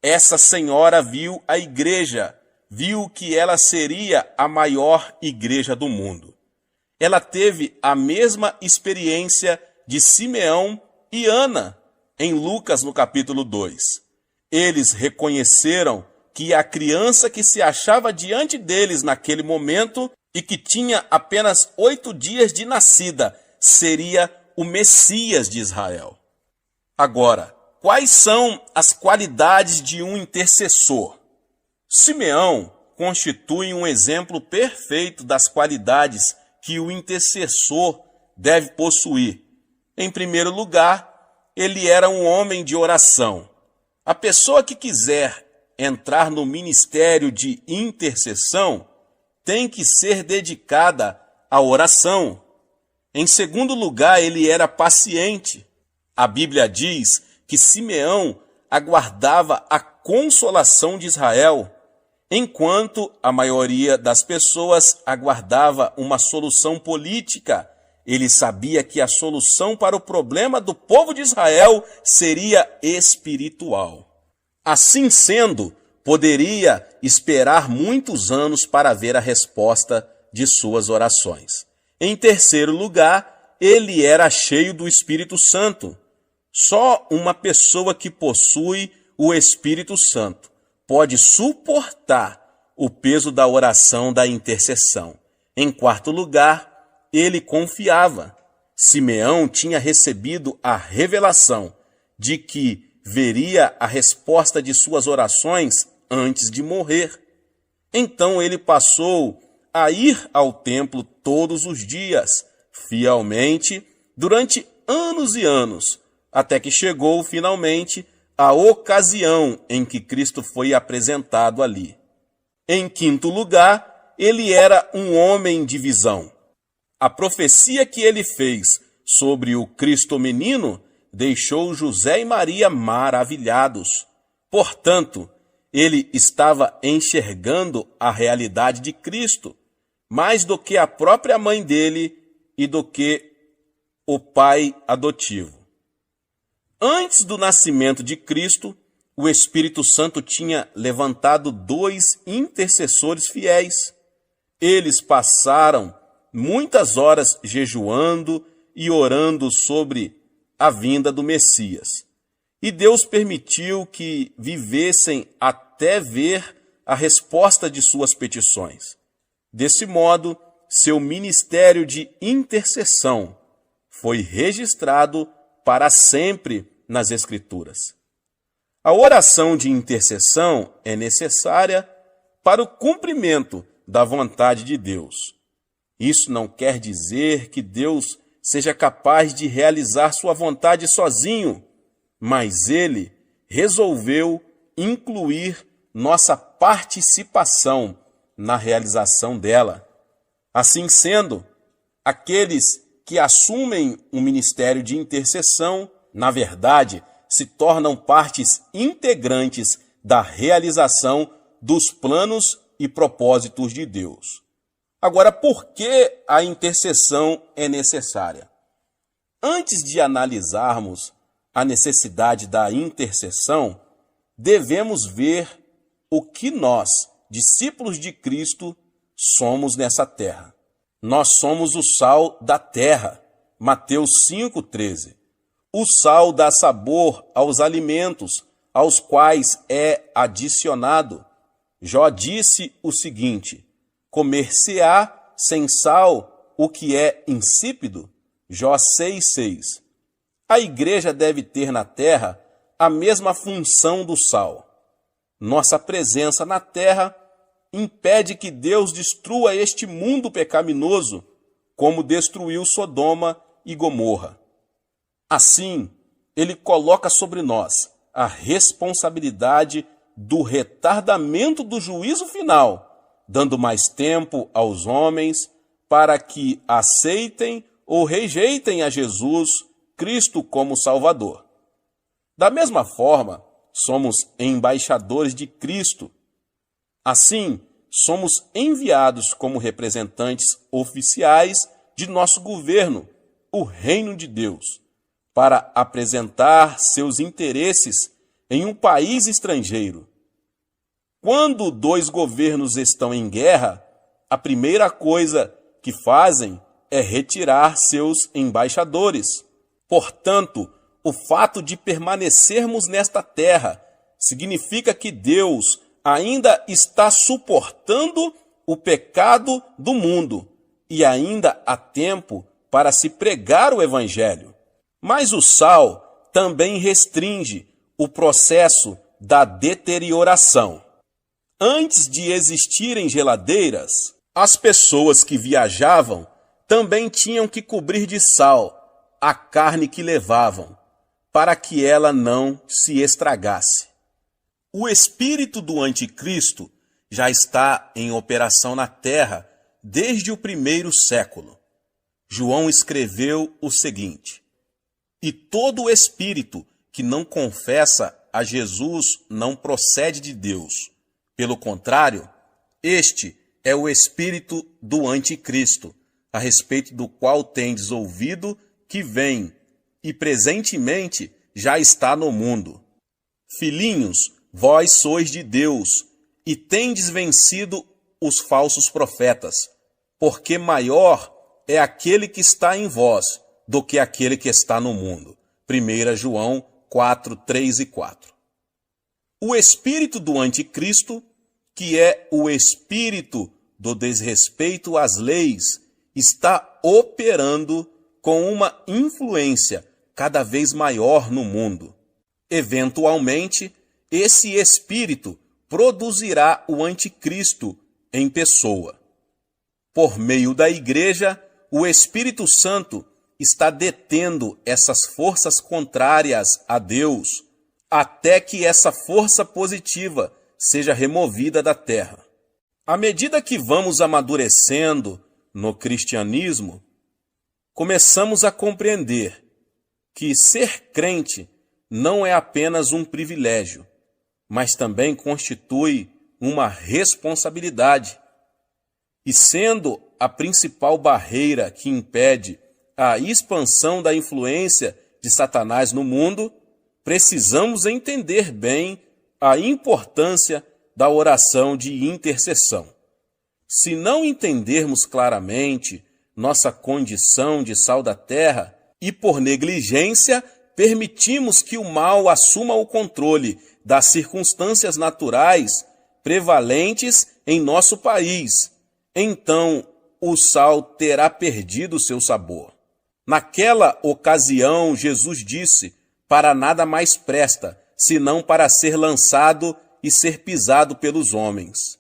Essa senhora viu a igreja, viu que ela seria a maior igreja do mundo. Ela teve a mesma experiência de Simeão e Ana, em Lucas, no capítulo 2. Eles reconheceram que a criança que se achava diante deles naquele momento e que tinha apenas 8 dias de nascida, seria o Messias de Israel. Agora, quais são as qualidades de um intercessor? Simeão constitui um exemplo perfeito das qualidades que o intercessor deve possuir. Em primeiro lugar, ele era um homem de oração. A pessoa que quiser entrar no ministério de intercessão tem que ser dedicada à oração. Em segundo lugar, ele era paciente. A Bíblia diz que Simeão aguardava a consolação de Israel, enquanto a maioria das pessoas aguardava uma solução política. Ele sabia que a solução para o problema do povo de Israel seria espiritual. Assim sendo, poderia esperar muitos anos para ver a resposta de suas orações. Em terceiro lugar, ele era cheio do Espírito Santo. Só uma pessoa que possui o Espírito Santo pode suportar o peso da oração da intercessão. Em quarto lugar, ele confiava. Simeão tinha recebido a revelação de que veria a resposta de suas orações antes de morrer. Então ele passou a ir ao templo todos os dias, fielmente, durante anos e anos, até que chegou finalmente a ocasião em que Cristo foi apresentado ali. Em quinto lugar, ele era um homem de visão. A profecia que ele fez sobre o Cristo menino deixou José e Maria maravilhados. Portanto, ele estava enxergando a realidade de Cristo, mais do que a própria mãe dele e do que o pai adotivo. Antes do nascimento de Cristo, o Espírito Santo tinha levantado 2 intercessores fiéis. Eles passaram muitas horas jejuando e orando sobre a vinda do Messias. E Deus permitiu que vivessem até ver a resposta de suas petições. Desse modo, seu ministério de intercessão foi registrado para sempre nas Escrituras. A oração de intercessão é necessária para o cumprimento da vontade de Deus. Isso não quer dizer que Deus seja capaz de realizar sua vontade sozinho, mas Ele resolveu incluir nossa participação na realização dela. Assim sendo, aqueles que assumem o ministério de intercessão, na verdade, se tornam partes integrantes da realização dos planos e propósitos de Deus. Agora, por que a intercessão é necessária? Antes de analisarmos a necessidade da intercessão, devemos ver o que nós, discípulos de Cristo, somos nessa terra. Nós somos o sal da terra, Mateus 5,13. O sal dá sabor aos alimentos, aos quais é adicionado. Jó disse o seguinte: comer-se-á sem sal o que é insípido? Jó 6,6. A igreja deve ter na terra a mesma função do sal. Nossa presença na terra impede que Deus destrua este mundo pecaminoso, como destruiu Sodoma e Gomorra. Assim, Ele coloca sobre nós a responsabilidade do retardamento do juízo final, dando mais tempo aos homens para que aceitem ou rejeitem a Jesus Cristo como Salvador. Da mesma forma, somos embaixadores de Cristo. Assim, somos enviados como representantes oficiais de nosso governo, o Reino de Deus, para apresentar seus interesses em um país estrangeiro. Quando 2 governos estão em guerra, a primeira coisa que fazem é retirar seus embaixadores. Portanto, o fato de permanecermos nesta terra significa que Deus ainda está suportando o pecado do mundo e ainda há tempo para se pregar o Evangelho. Mas o sal também restringe o processo da deterioração. Antes de existirem geladeiras, as pessoas que viajavam também tinham que cobrir de sal a carne que levavam, para que ela não se estragasse. O espírito do anticristo já está em operação na terra desde o 1º século. João escreveu o seguinte: e todo espírito que não confessa a Jesus não procede de Deus. Pelo contrário, este é o espírito do anticristo, a respeito do qual tendes ouvido que vem e presentemente já está no mundo. Filhinhos, vós sois de Deus e tendes vencido os falsos profetas, porque maior é aquele que está em vós do que aquele que está no mundo. 1 João 4, 3 e 4. O espírito do anticristo, que é o espírito do desrespeito às leis, está operando com uma influência cada vez maior no mundo. Eventualmente, esse espírito produzirá o anticristo em pessoa. Por meio da igreja, o Espírito Santo está detendo essas forças contrárias a Deus, até que essa força positiva seja removida da terra. À medida que vamos amadurecendo no cristianismo, começamos a compreender que ser crente não é apenas um privilégio, mas também constitui uma responsabilidade. E sendo a principal barreira que impede a expansão da influência de Satanás no mundo, precisamos entender bem a importância da oração de intercessão. Se não entendermos claramente nossa condição de sal da terra e por negligência permitimos que o mal assuma o controle das circunstâncias naturais prevalentes em nosso país, então o sal terá perdido seu sabor. Naquela ocasião, Jesus disse: para nada mais presta, senão para ser lançado e ser pisado pelos homens.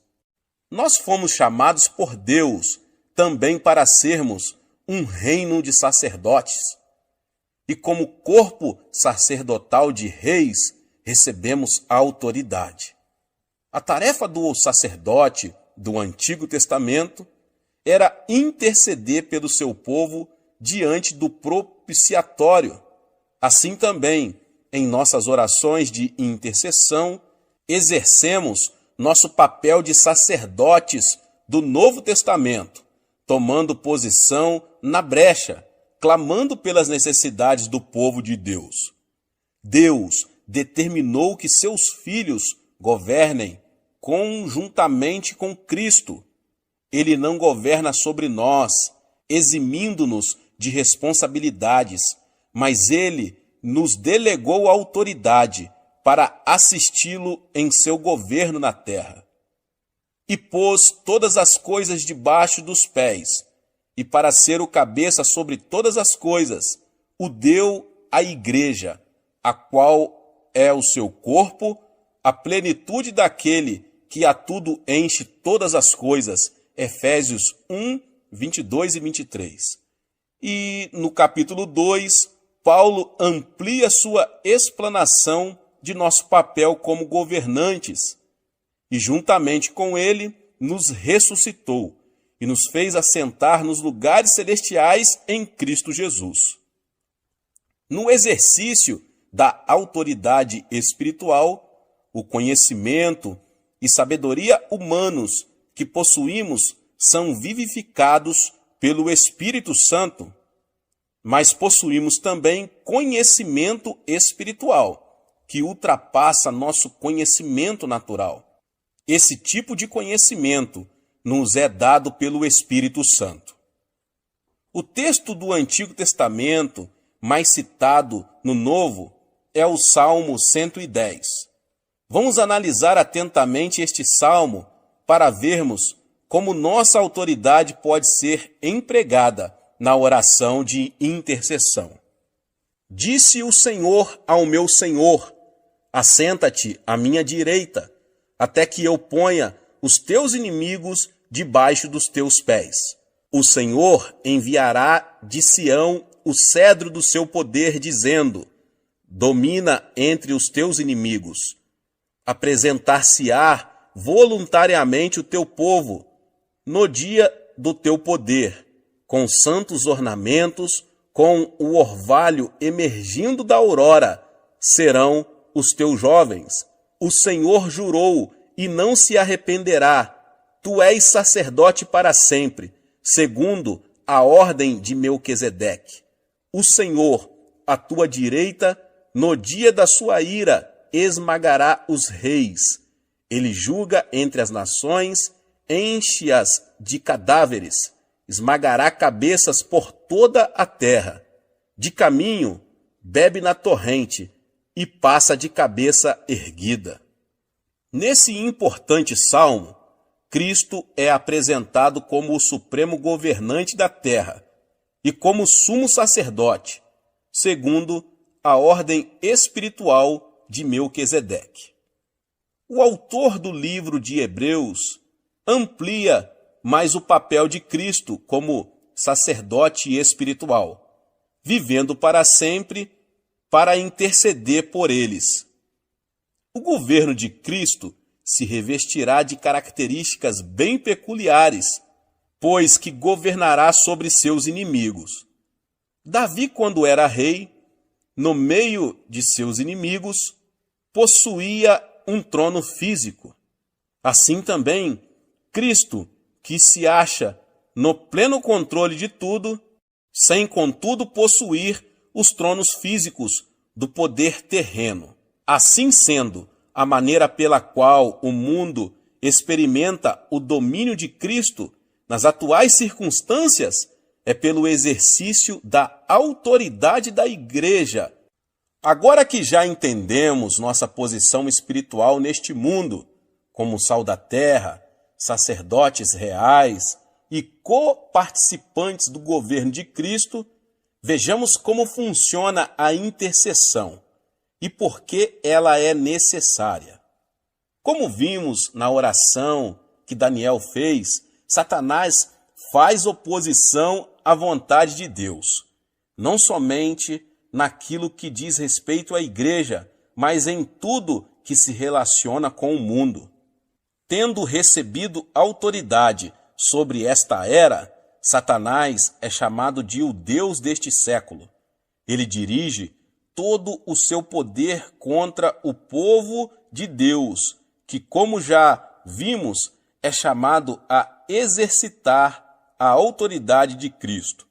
Nós fomos chamados por Deus também para sermos um reino de sacerdotes. E como corpo sacerdotal de reis, recebemos a autoridade. A tarefa do sacerdote do Antigo Testamento era interceder pelo seu povo diante do propiciatório. Assim também, em nossas orações de intercessão, exercemos nosso papel de sacerdotes do Novo Testamento, tomando posição na brecha, clamando pelas necessidades do povo de Deus. Deus determinou que seus filhos governem conjuntamente com Cristo. Ele não governa sobre nós, eximindo-nos de responsabilidades, mas ele nos delegou a autoridade para assisti-lo em seu governo na terra. E pôs todas as coisas debaixo dos pés, e para ser o cabeça sobre todas as coisas, o deu à igreja, a qual é o seu corpo, a plenitude daquele que a tudo enche todas as coisas. Efésios 1, 22 e 23. E no capítulo 2, Paulo amplia sua explanação de nosso papel como governantes, e juntamente com ele nos ressuscitou e nos fez assentar nos lugares celestiais em Cristo Jesus. No exercício da autoridade espiritual, o conhecimento e sabedoria humanos que possuímos são vivificados pelo Espírito Santo, mas possuímos também conhecimento espiritual, que ultrapassa nosso conhecimento natural. Esse tipo de conhecimento nos é dado pelo Espírito Santo. O texto do Antigo Testamento, mais citado no Novo, é o Salmo 110. Vamos analisar atentamente este salmo para vermos como nossa autoridade pode ser empregada na oração de intercessão. Disse o Senhor ao meu Senhor: assenta-te à minha direita, até que eu ponha os teus inimigos debaixo dos teus pés. O Senhor enviará de Sião o cedro do seu poder, dizendo: domina entre os teus inimigos. Apresentar-se-á voluntariamente o teu povo no dia do teu poder, com santos ornamentos, com o orvalho emergindo da aurora, serão os teus jovens. O Senhor jurou e não se arrependerá. Tu és sacerdote para sempre, segundo a ordem de Melquisedeque. O Senhor, à tua direita, no dia da sua ira, esmagará os reis. Ele julga entre as nações, enche-as de cadáveres, esmagará cabeças por toda a terra. De caminho, bebe na torrente e passa de cabeça erguida. Nesse importante salmo, Cristo é apresentado como o supremo governante da terra e como sumo sacerdote, segundo a ordem espiritual de Melquisedeque. O autor do livro de Hebreus amplia mais o papel de Cristo como sacerdote espiritual, vivendo para sempre para interceder por eles. O governo de Cristo se revestirá de características bem peculiares, pois que governará sobre seus inimigos. Davi, quando era rei, no meio de seus inimigos, possuía um trono físico. Assim também, Cristo, que se acha no pleno controle de tudo, sem contudo possuir os tronos físicos do poder terreno. Assim sendo, a maneira pela qual o mundo experimenta o domínio de Cristo nas atuais circunstâncias é pelo exercício da autoridade da igreja. Agora que já entendemos nossa posição espiritual neste mundo, como sal da terra, sacerdotes reais e coparticipantes do governo de Cristo, vejamos como funciona a intercessão e por que ela é necessária. Como vimos na oração que Daniel fez, Satanás faz oposição à vontade de Deus, não somente naquilo que diz respeito à igreja, mas em tudo que se relaciona com o mundo. Tendo recebido autoridade sobre esta era, Satanás é chamado de o Deus deste século. Ele dirige todo o seu poder contra o povo de Deus, que, como já vimos, é chamado a exercitar a autoridade de Cristo.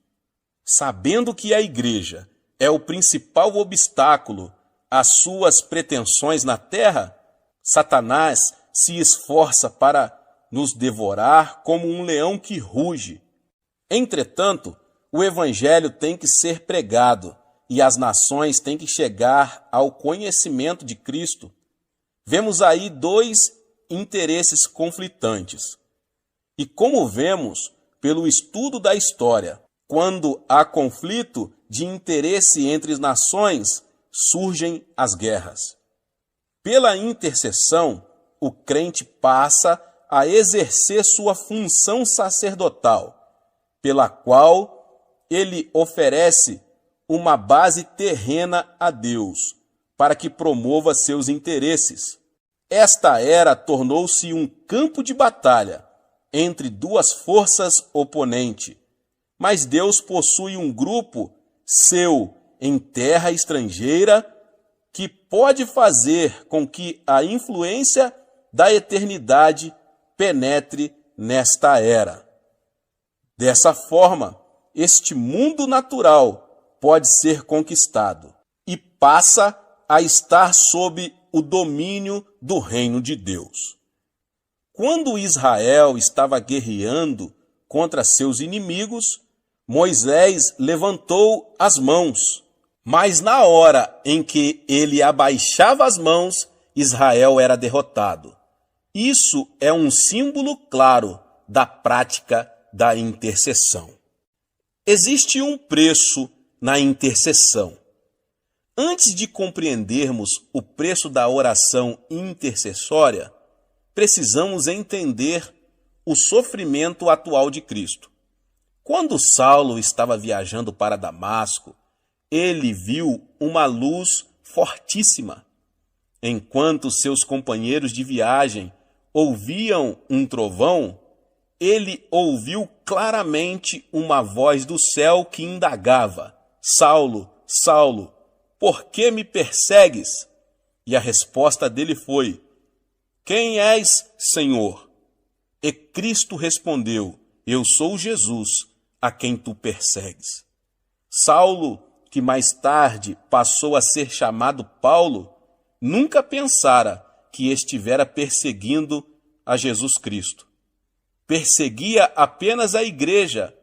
Sabendo que a igreja é o principal obstáculo às suas pretensões na terra, Satanás se esforça para nos devorar como um leão que ruge. Entretanto, o evangelho tem que ser pregado e as nações têm que chegar ao conhecimento de Cristo. Vemos aí dois interesses conflitantes. E como vemos pelo estudo da história, quando há conflito de interesse entre as nações, surgem as guerras. Pela intercessão, o crente passa a exercer sua função sacerdotal, pela qual ele oferece uma base terrena a Deus, para que promova seus interesses. Esta era tornou-se um campo de batalha entre duas forças oponentes, mas Deus possui um grupo seu em terra estrangeira que pode fazer com que a influência da eternidade penetre nesta era. Dessa forma, este mundo natural pode ser conquistado e passa a estar sob o domínio do reino de Deus. Quando Israel estava guerreando contra seus inimigos, Moisés levantou as mãos, mas na hora em que ele abaixava as mãos, Israel era derrotado. Isso é um símbolo claro da prática da intercessão. Existe um preço na intercessão. Antes de compreendermos o preço da oração intercessória, precisamos entender o sofrimento atual de Cristo. Quando Saulo estava viajando para Damasco, ele viu uma luz fortíssima. Enquanto seus companheiros de viagem ouviam um trovão, ele ouviu claramente uma voz do céu que indagava: Saulo, Saulo, por que me persegues? E a resposta dele foi: Quem és, Senhor? E Cristo respondeu: Eu sou Jesus, a quem tu persegues. Saulo, que mais tarde passou a ser chamado Paulo, nunca pensara que estivera perseguindo a Jesus Cristo. Perseguia apenas a igreja.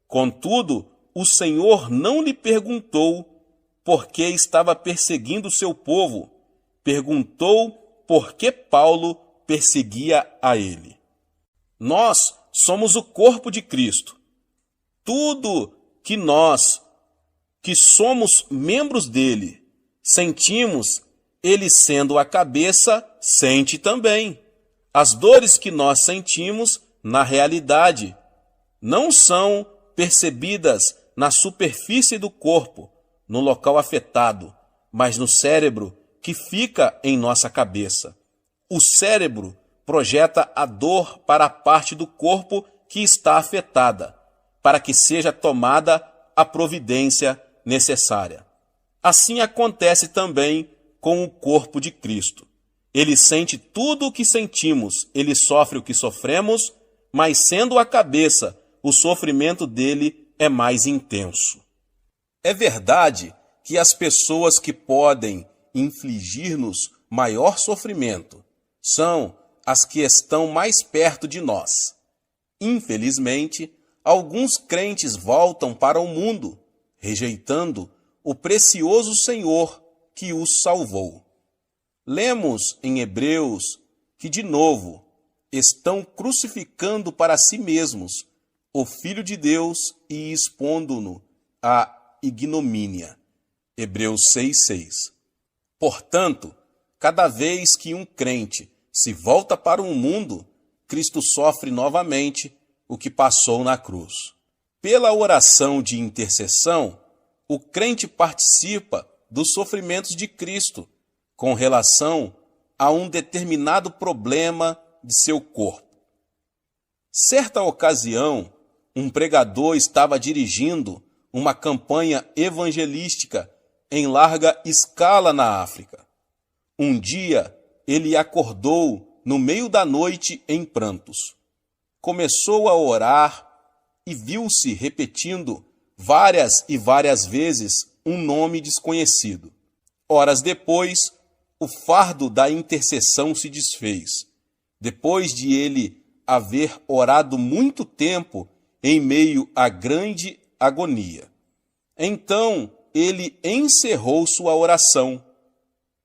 Contudo, o Senhor não lhe perguntou por que estava perseguindo o seu povo. Perguntou por que Paulo perseguia a ele. Nós somos o corpo de Cristo. Tudo que nós, que somos membros dele, sentimos, ele sendo a cabeça, sente também. As dores que nós sentimos, na realidade, não são percebidas na superfície do corpo, no local afetado, mas no cérebro que fica em nossa cabeça. O cérebro projeta a dor para a parte do corpo que está afetada, para que seja tomada a providência necessária. Assim acontece também com o corpo de Cristo. Ele sente tudo o que sentimos, ele sofre o que sofremos, mas sendo a cabeça, o sofrimento dele é mais intenso. É verdade que as pessoas que podem infligir-nos maior sofrimento são as que estão mais perto de nós. Infelizmente, alguns crentes voltam para o mundo, rejeitando o precioso Senhor que os salvou. Lemos em Hebreus que, de novo, estão crucificando para si mesmos o Filho de Deus e expondo-no à ignomínia. Hebreus 6,6. Portanto, cada vez que um crente se volta para o mundo, Cristo sofre novamente o que passou na cruz. Pela oração de intercessão, o crente participa dos sofrimentos de Cristo com relação a um determinado problema de seu corpo. Certa ocasião, um pregador estava dirigindo uma campanha evangelística em larga escala na África. Um dia, ele acordou no meio da noite em prantos. Começou a orar e viu-se repetindo várias e várias vezes um nome desconhecido. Horas depois, o fardo da intercessão se desfez, depois de ele haver orado muito tempo em meio à grande agonia. Então, ele encerrou sua oração.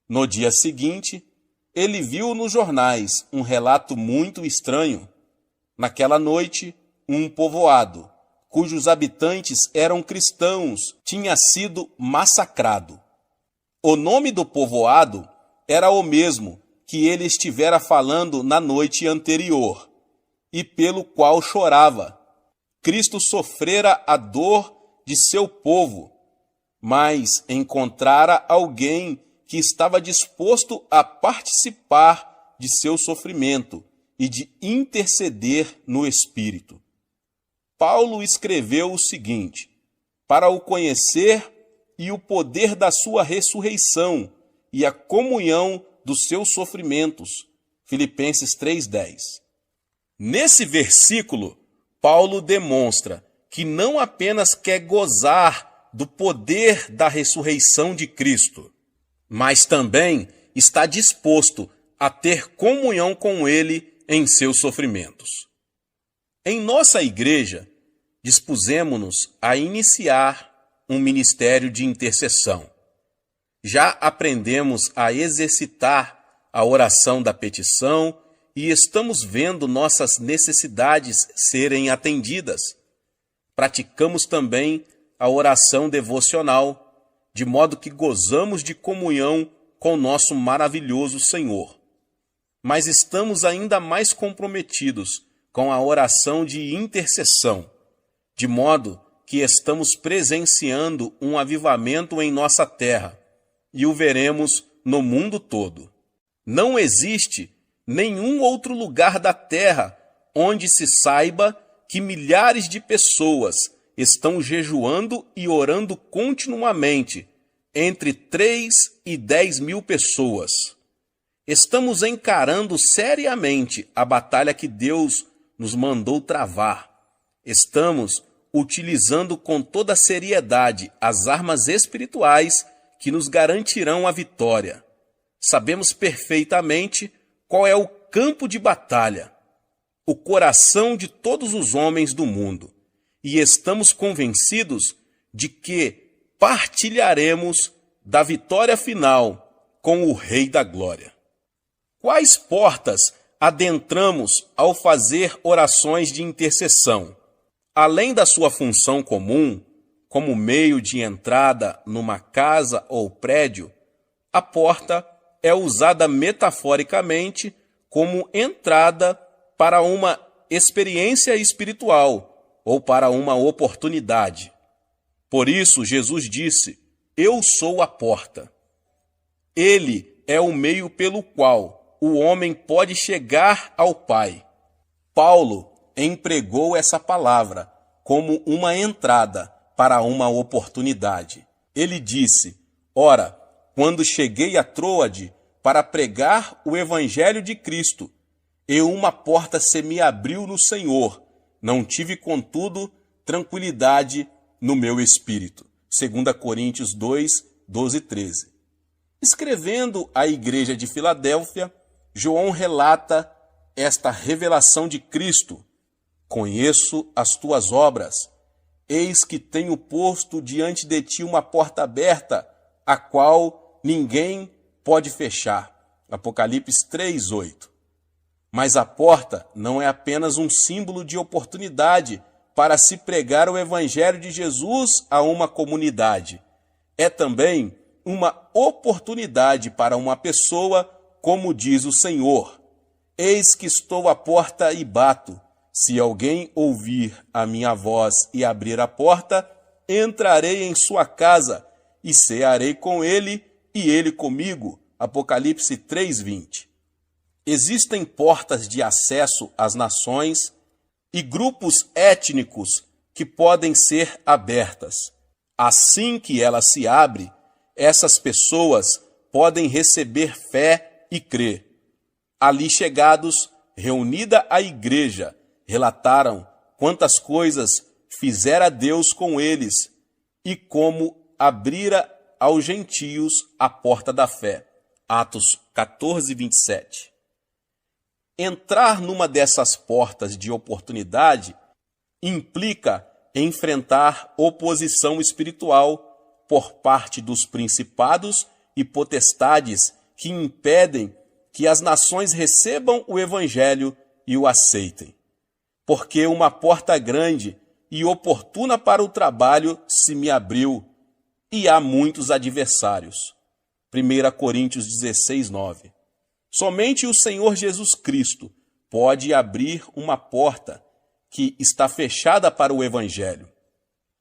No dia seguinte, ele viu nos jornais um relato muito estranho. Naquela noite, um povoado, cujos habitantes eram cristãos, tinha sido massacrado. O nome do povoado era o mesmo que ele estivera falando na noite anterior, e pelo qual chorava. Cristo sofrera a dor de seu povo, mas encontrara alguém que estava disposto a participar de seu sofrimento e de interceder no Espírito. Paulo escreveu o seguinte: para o conhecer e o poder da sua ressurreição e a comunhão dos seus sofrimentos. Filipenses 3:10. Nesse versículo, Paulo demonstra que não apenas quer gozar do poder da ressurreição de Cristo, mas também está disposto a ter comunhão com ele em seus sofrimentos. Em nossa igreja, dispusemo-nos a iniciar um ministério de intercessão. Já aprendemos a exercitar a oração da petição e estamos vendo nossas necessidades serem atendidas. Praticamos também a oração devocional, de modo que gozamos de comunhão com nosso maravilhoso Senhor. Mas estamos ainda mais comprometidos com a oração de intercessão, de modo que estamos presenciando um avivamento em nossa terra e o veremos no mundo todo. Não existe nenhum outro lugar da terra onde se saiba que milhares de pessoas estão jejuando e orando continuamente, entre 3 e 10 mil pessoas. Estamos encarando seriamente a batalha que Deus nos mandou travar. Estamos utilizando com toda seriedade as armas espirituais que nos garantirão a vitória. Sabemos perfeitamente qual é o campo de batalha, o coração de todos os homens do mundo, e estamos convencidos de que partilharemos da vitória final com o Rei da Glória. Quais portas adentramos ao fazer orações de intercessão? Além da sua função comum, como meio de entrada numa casa ou prédio, a porta é usada metaforicamente como entrada para uma experiência espiritual ou para uma oportunidade. Por isso, Jesus disse: "Eu sou a porta." Ele é o meio pelo qual o homem pode chegar ao Pai. Paulo empregou essa palavra como uma entrada para uma oportunidade. Ele disse: "Ora, quando cheguei a Troade para pregar o evangelho de Cristo, uma porta se me abriu no Senhor. Não tive, contudo, tranquilidade no meu espírito." 2 Coríntios 2, 12 e 13. Escrevendo à igreja de Filadélfia, João relata esta revelação de Cristo: conheço as tuas obras, eis que tenho posto diante de ti uma porta aberta, a qual ninguém pode fechar. Apocalipse 3:8. Mas a porta não é apenas um símbolo de oportunidade para se pregar o evangelho de Jesus a uma comunidade. É também uma oportunidade para uma pessoa, como diz o Senhor: eis que estou à porta e bato. Se alguém ouvir a minha voz e abrir a porta, entrarei em sua casa e cearei com ele e ele comigo. Apocalipse 3:20. Existem portas de acesso às nações e grupos étnicos que podem ser abertas. Assim que ela se abre, essas pessoas podem receber fé e crer. Ali chegados, reunida a igreja, relataram quantas coisas fizera Deus com eles e como abrira aos gentios a porta da fé. Atos 14:27. Entrar numa dessas portas de oportunidade implica enfrentar oposição espiritual por parte dos principados e potestades que impedem que as nações recebam o evangelho e o aceitem. Porque uma porta grande e oportuna para o trabalho se me abriu, e há muitos adversários. 1 Coríntios 16:9. Somente o Senhor Jesus Cristo pode abrir uma porta que está fechada para o evangelho.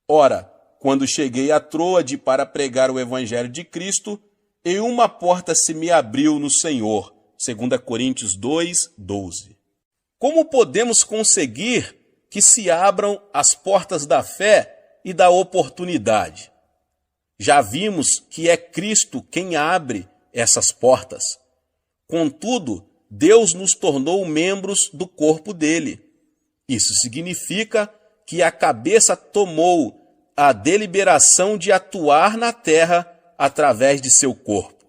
Ora, quando cheguei a Troade para pregar o evangelho de Cristo, e uma porta se me abriu no Senhor. 2 Coríntios 2:12. Como podemos conseguir que se abram as portas da fé e da oportunidade? Já vimos que é Cristo quem abre essas portas. Contudo, Deus nos tornou membros do corpo dele. Isso significa que a cabeça tomou a deliberação de atuar na terra através de seu corpo.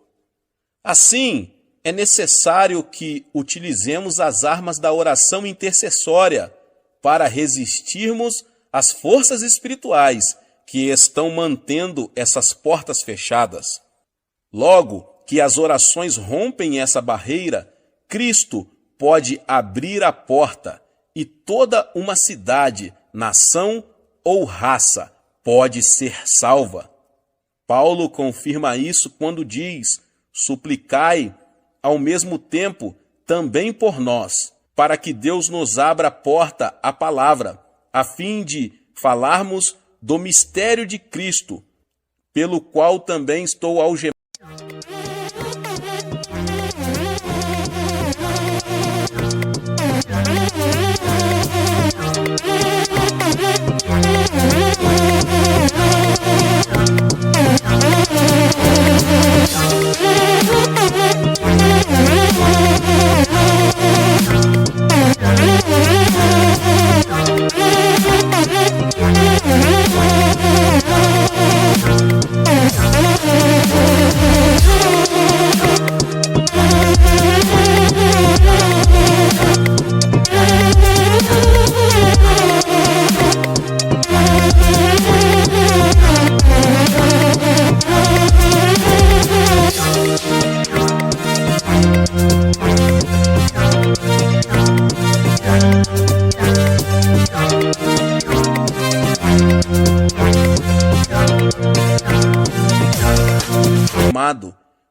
Assim, é necessário que utilizemos as armas da oração intercessória para resistirmos às forças espirituais que estão mantendo essas portas fechadas. Logo que as orações rompem essa barreira, Cristo pode abrir a porta e toda uma cidade, nação ou raça pode ser salva. Paulo confirma isso quando diz: suplicai ao mesmo tempo também por nós, para que Deus nos abra a porta à palavra, a fim de falarmos do mistério de Cristo, pelo qual também estou algemado.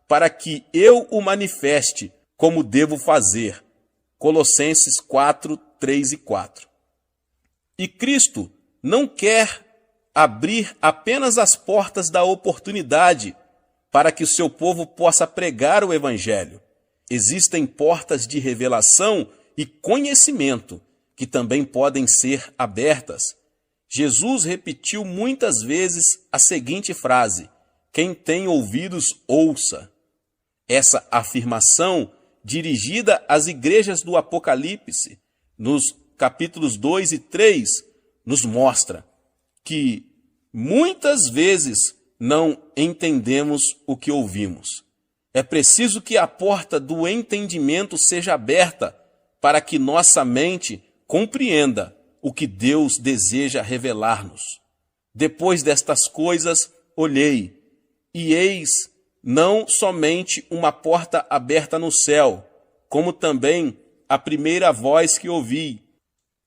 Para que eu o manifeste como devo fazer. Colossenses 4:3 e 4. E Cristo não quer abrir apenas as portas da oportunidade para que o seu povo possa pregar o evangelho. Existem portas de revelação e conhecimento que também podem ser abertas. Jesus repetiu muitas vezes a seguinte frase: quem tem ouvidos, ouça. Essa afirmação, dirigida às igrejas do Apocalipse, nos capítulos 2 e 3, nos mostra que muitas vezes não entendemos o que ouvimos. É preciso que a porta do entendimento seja aberta para que nossa mente compreenda o que Deus deseja revelar-nos. Depois destas coisas, olhei, e eis não somente uma porta aberta no céu, como também a primeira voz que ouvi,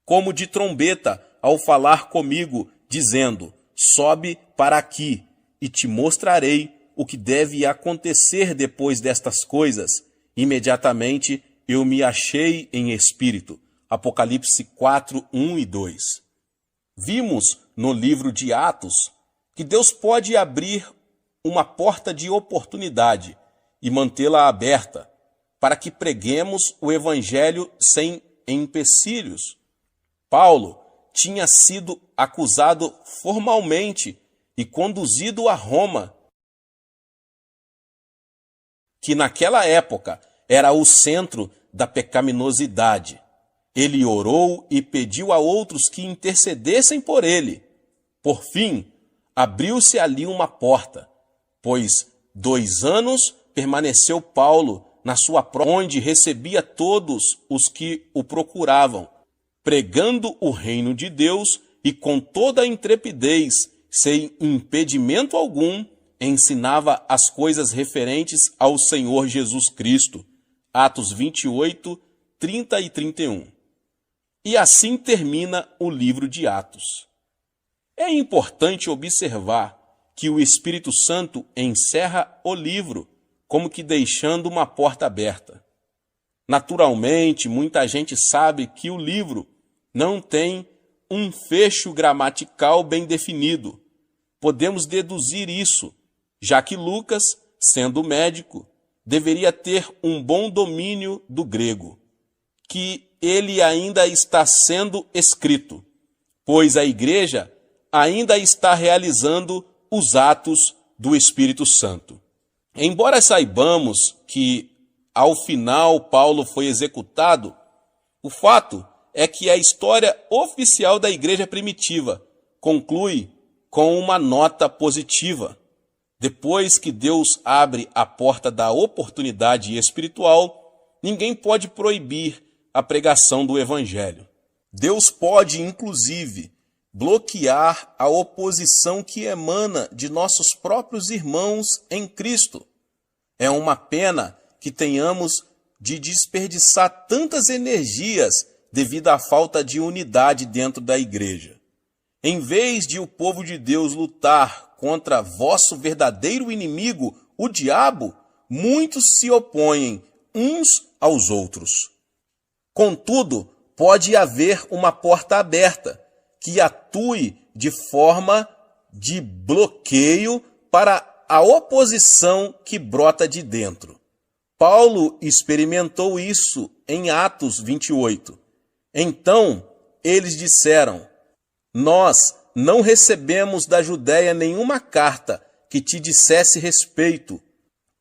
como de trombeta, ao falar comigo, dizendo: sobe para aqui, e te mostrarei o que deve acontecer depois destas coisas. Imediatamente eu me achei em espírito. Apocalipse 4, 1 e 2. Vimos no livro de Atos que Deus pode abrir uma porta de oportunidade e mantê-la aberta para que preguemos o evangelho sem empecilhos. Paulo tinha sido acusado formalmente e conduzido a Roma, que naquela época era o centro da pecaminosidade. Ele orou e pediu a outros que intercedessem por ele. Por fim, abriu-se ali uma porta, pois 2 anos permaneceu Paulo na sua onde recebia todos os que o procuravam, pregando o reino de Deus e com toda a intrepidez, sem impedimento algum, ensinava as coisas referentes ao Senhor Jesus Cristo. Atos 28, 30 e 31. E assim termina o livro de Atos. É importante observar que o Espírito Santo encerra o livro, como que deixando uma porta aberta. Naturalmente, muita gente sabe que o livro não tem um fecho gramatical bem definido. Podemos deduzir isso, já que Lucas, sendo médico, deveria ter um bom domínio do grego, que ele ainda está sendo escrito, pois a igreja ainda está realizando os atos do Espírito Santo. Embora saibamos que, ao final, Paulo foi executado, o fato é que a história oficial da igreja primitiva conclui com uma nota positiva. Depois que Deus abre a porta da oportunidade espiritual, ninguém pode proibir a pregação do Evangelho. Deus pode, inclusive, bloquear a oposição que emana de nossos próprios irmãos em Cristo. É uma pena que tenhamos de desperdiçar tantas energias devido à falta de unidade dentro da igreja. Em vez de o povo de Deus lutar contra vosso verdadeiro inimigo, o diabo, muitos se opõem uns aos outros. Contudo, pode haver uma porta aberta que atue de forma de bloqueio para a oposição que brota de dentro. Paulo experimentou isso em Atos 28. Então, eles disseram: nós não recebemos da Judéia nenhuma carta que te dissesse respeito.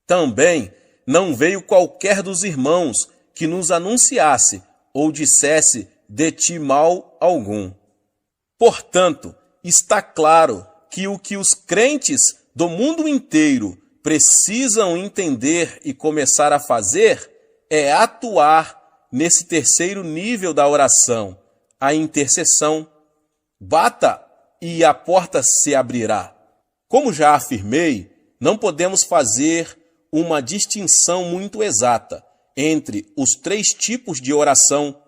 Também não veio qualquer dos irmãos que nos anunciasse ou dissesse de ti mal algum. Portanto, está claro que o que os crentes do mundo inteiro precisam entender e começar a fazer é atuar nesse terceiro nível da oração, a intercessão. Bata e a porta se abrirá. Como já afirmei, não podemos fazer uma distinção muito exata entre os 3 tipos de oração.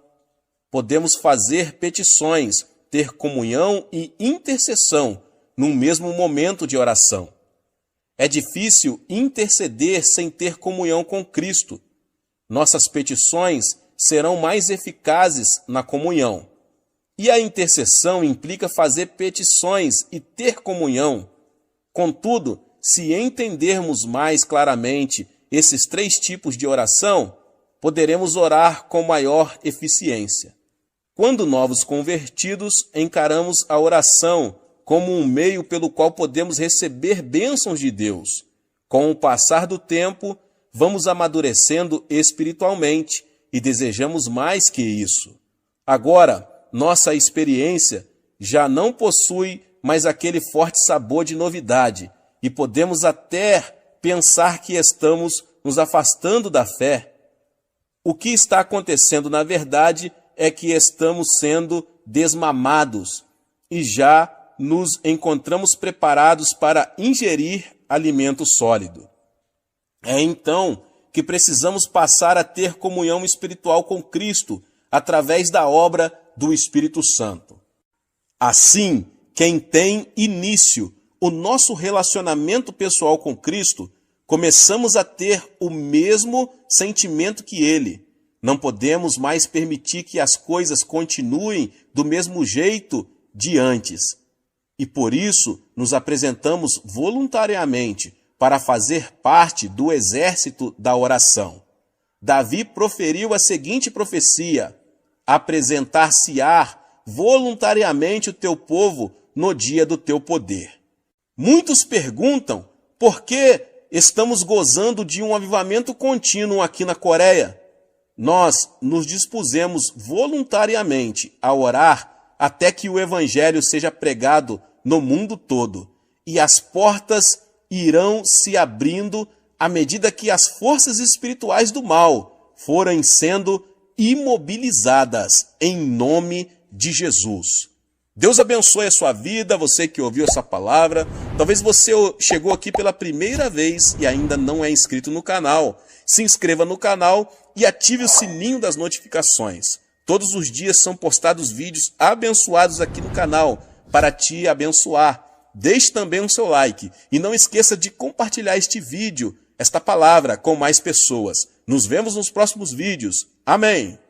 Podemos fazer petições, ter comunhão e intercessão no mesmo momento de oração. É difícil interceder sem ter comunhão com Cristo. Nossas petições serão mais eficazes na comunhão. E a intercessão implica fazer petições e ter comunhão. Contudo, se entendermos mais claramente esses 3 tipos de oração, poderemos orar com maior eficiência. Quando novos convertidos, encaramos a oração como um meio pelo qual podemos receber bênçãos de Deus. Com o passar do tempo, vamos amadurecendo espiritualmente e desejamos mais que isso. Agora, nossa experiência já não possui mais aquele forte sabor de novidade e podemos até pensar que estamos nos afastando da fé, o que está acontecendo na verdade é que estamos sendo desmamados e já nos encontramos preparados para ingerir alimento sólido. É então que precisamos passar a ter comunhão espiritual com Cristo através da obra do Espírito Santo. Assim, quem tem início o nosso relacionamento pessoal com Cristo, começamos a ter o mesmo sentimento que Ele. Não podemos mais permitir que as coisas continuem do mesmo jeito de antes. E por isso nos apresentamos voluntariamente para fazer parte do exército da oração. Davi proferiu a seguinte profecia: apresentar-se-á voluntariamente o teu povo no dia do teu poder. Muitos perguntam por que estamos gozando de um avivamento contínuo aqui na Coreia. Nós nos dispusemos voluntariamente a orar até que o evangelho seja pregado no mundo todo, e as portas irão se abrindo à medida que as forças espirituais do mal forem sendo imobilizadas em nome de Jesus. Deus abençoe a sua vida, você que ouviu essa palavra. Talvez você chegou aqui pela primeira vez e ainda não é inscrito no canal. Se inscreva no canal e ative o sininho das notificações. Todos os dias são postados vídeos abençoados aqui no canal para te abençoar. Deixe também um seu like e não esqueça de compartilhar este vídeo, esta palavra, com mais pessoas. Nos vemos nos próximos vídeos. Amém!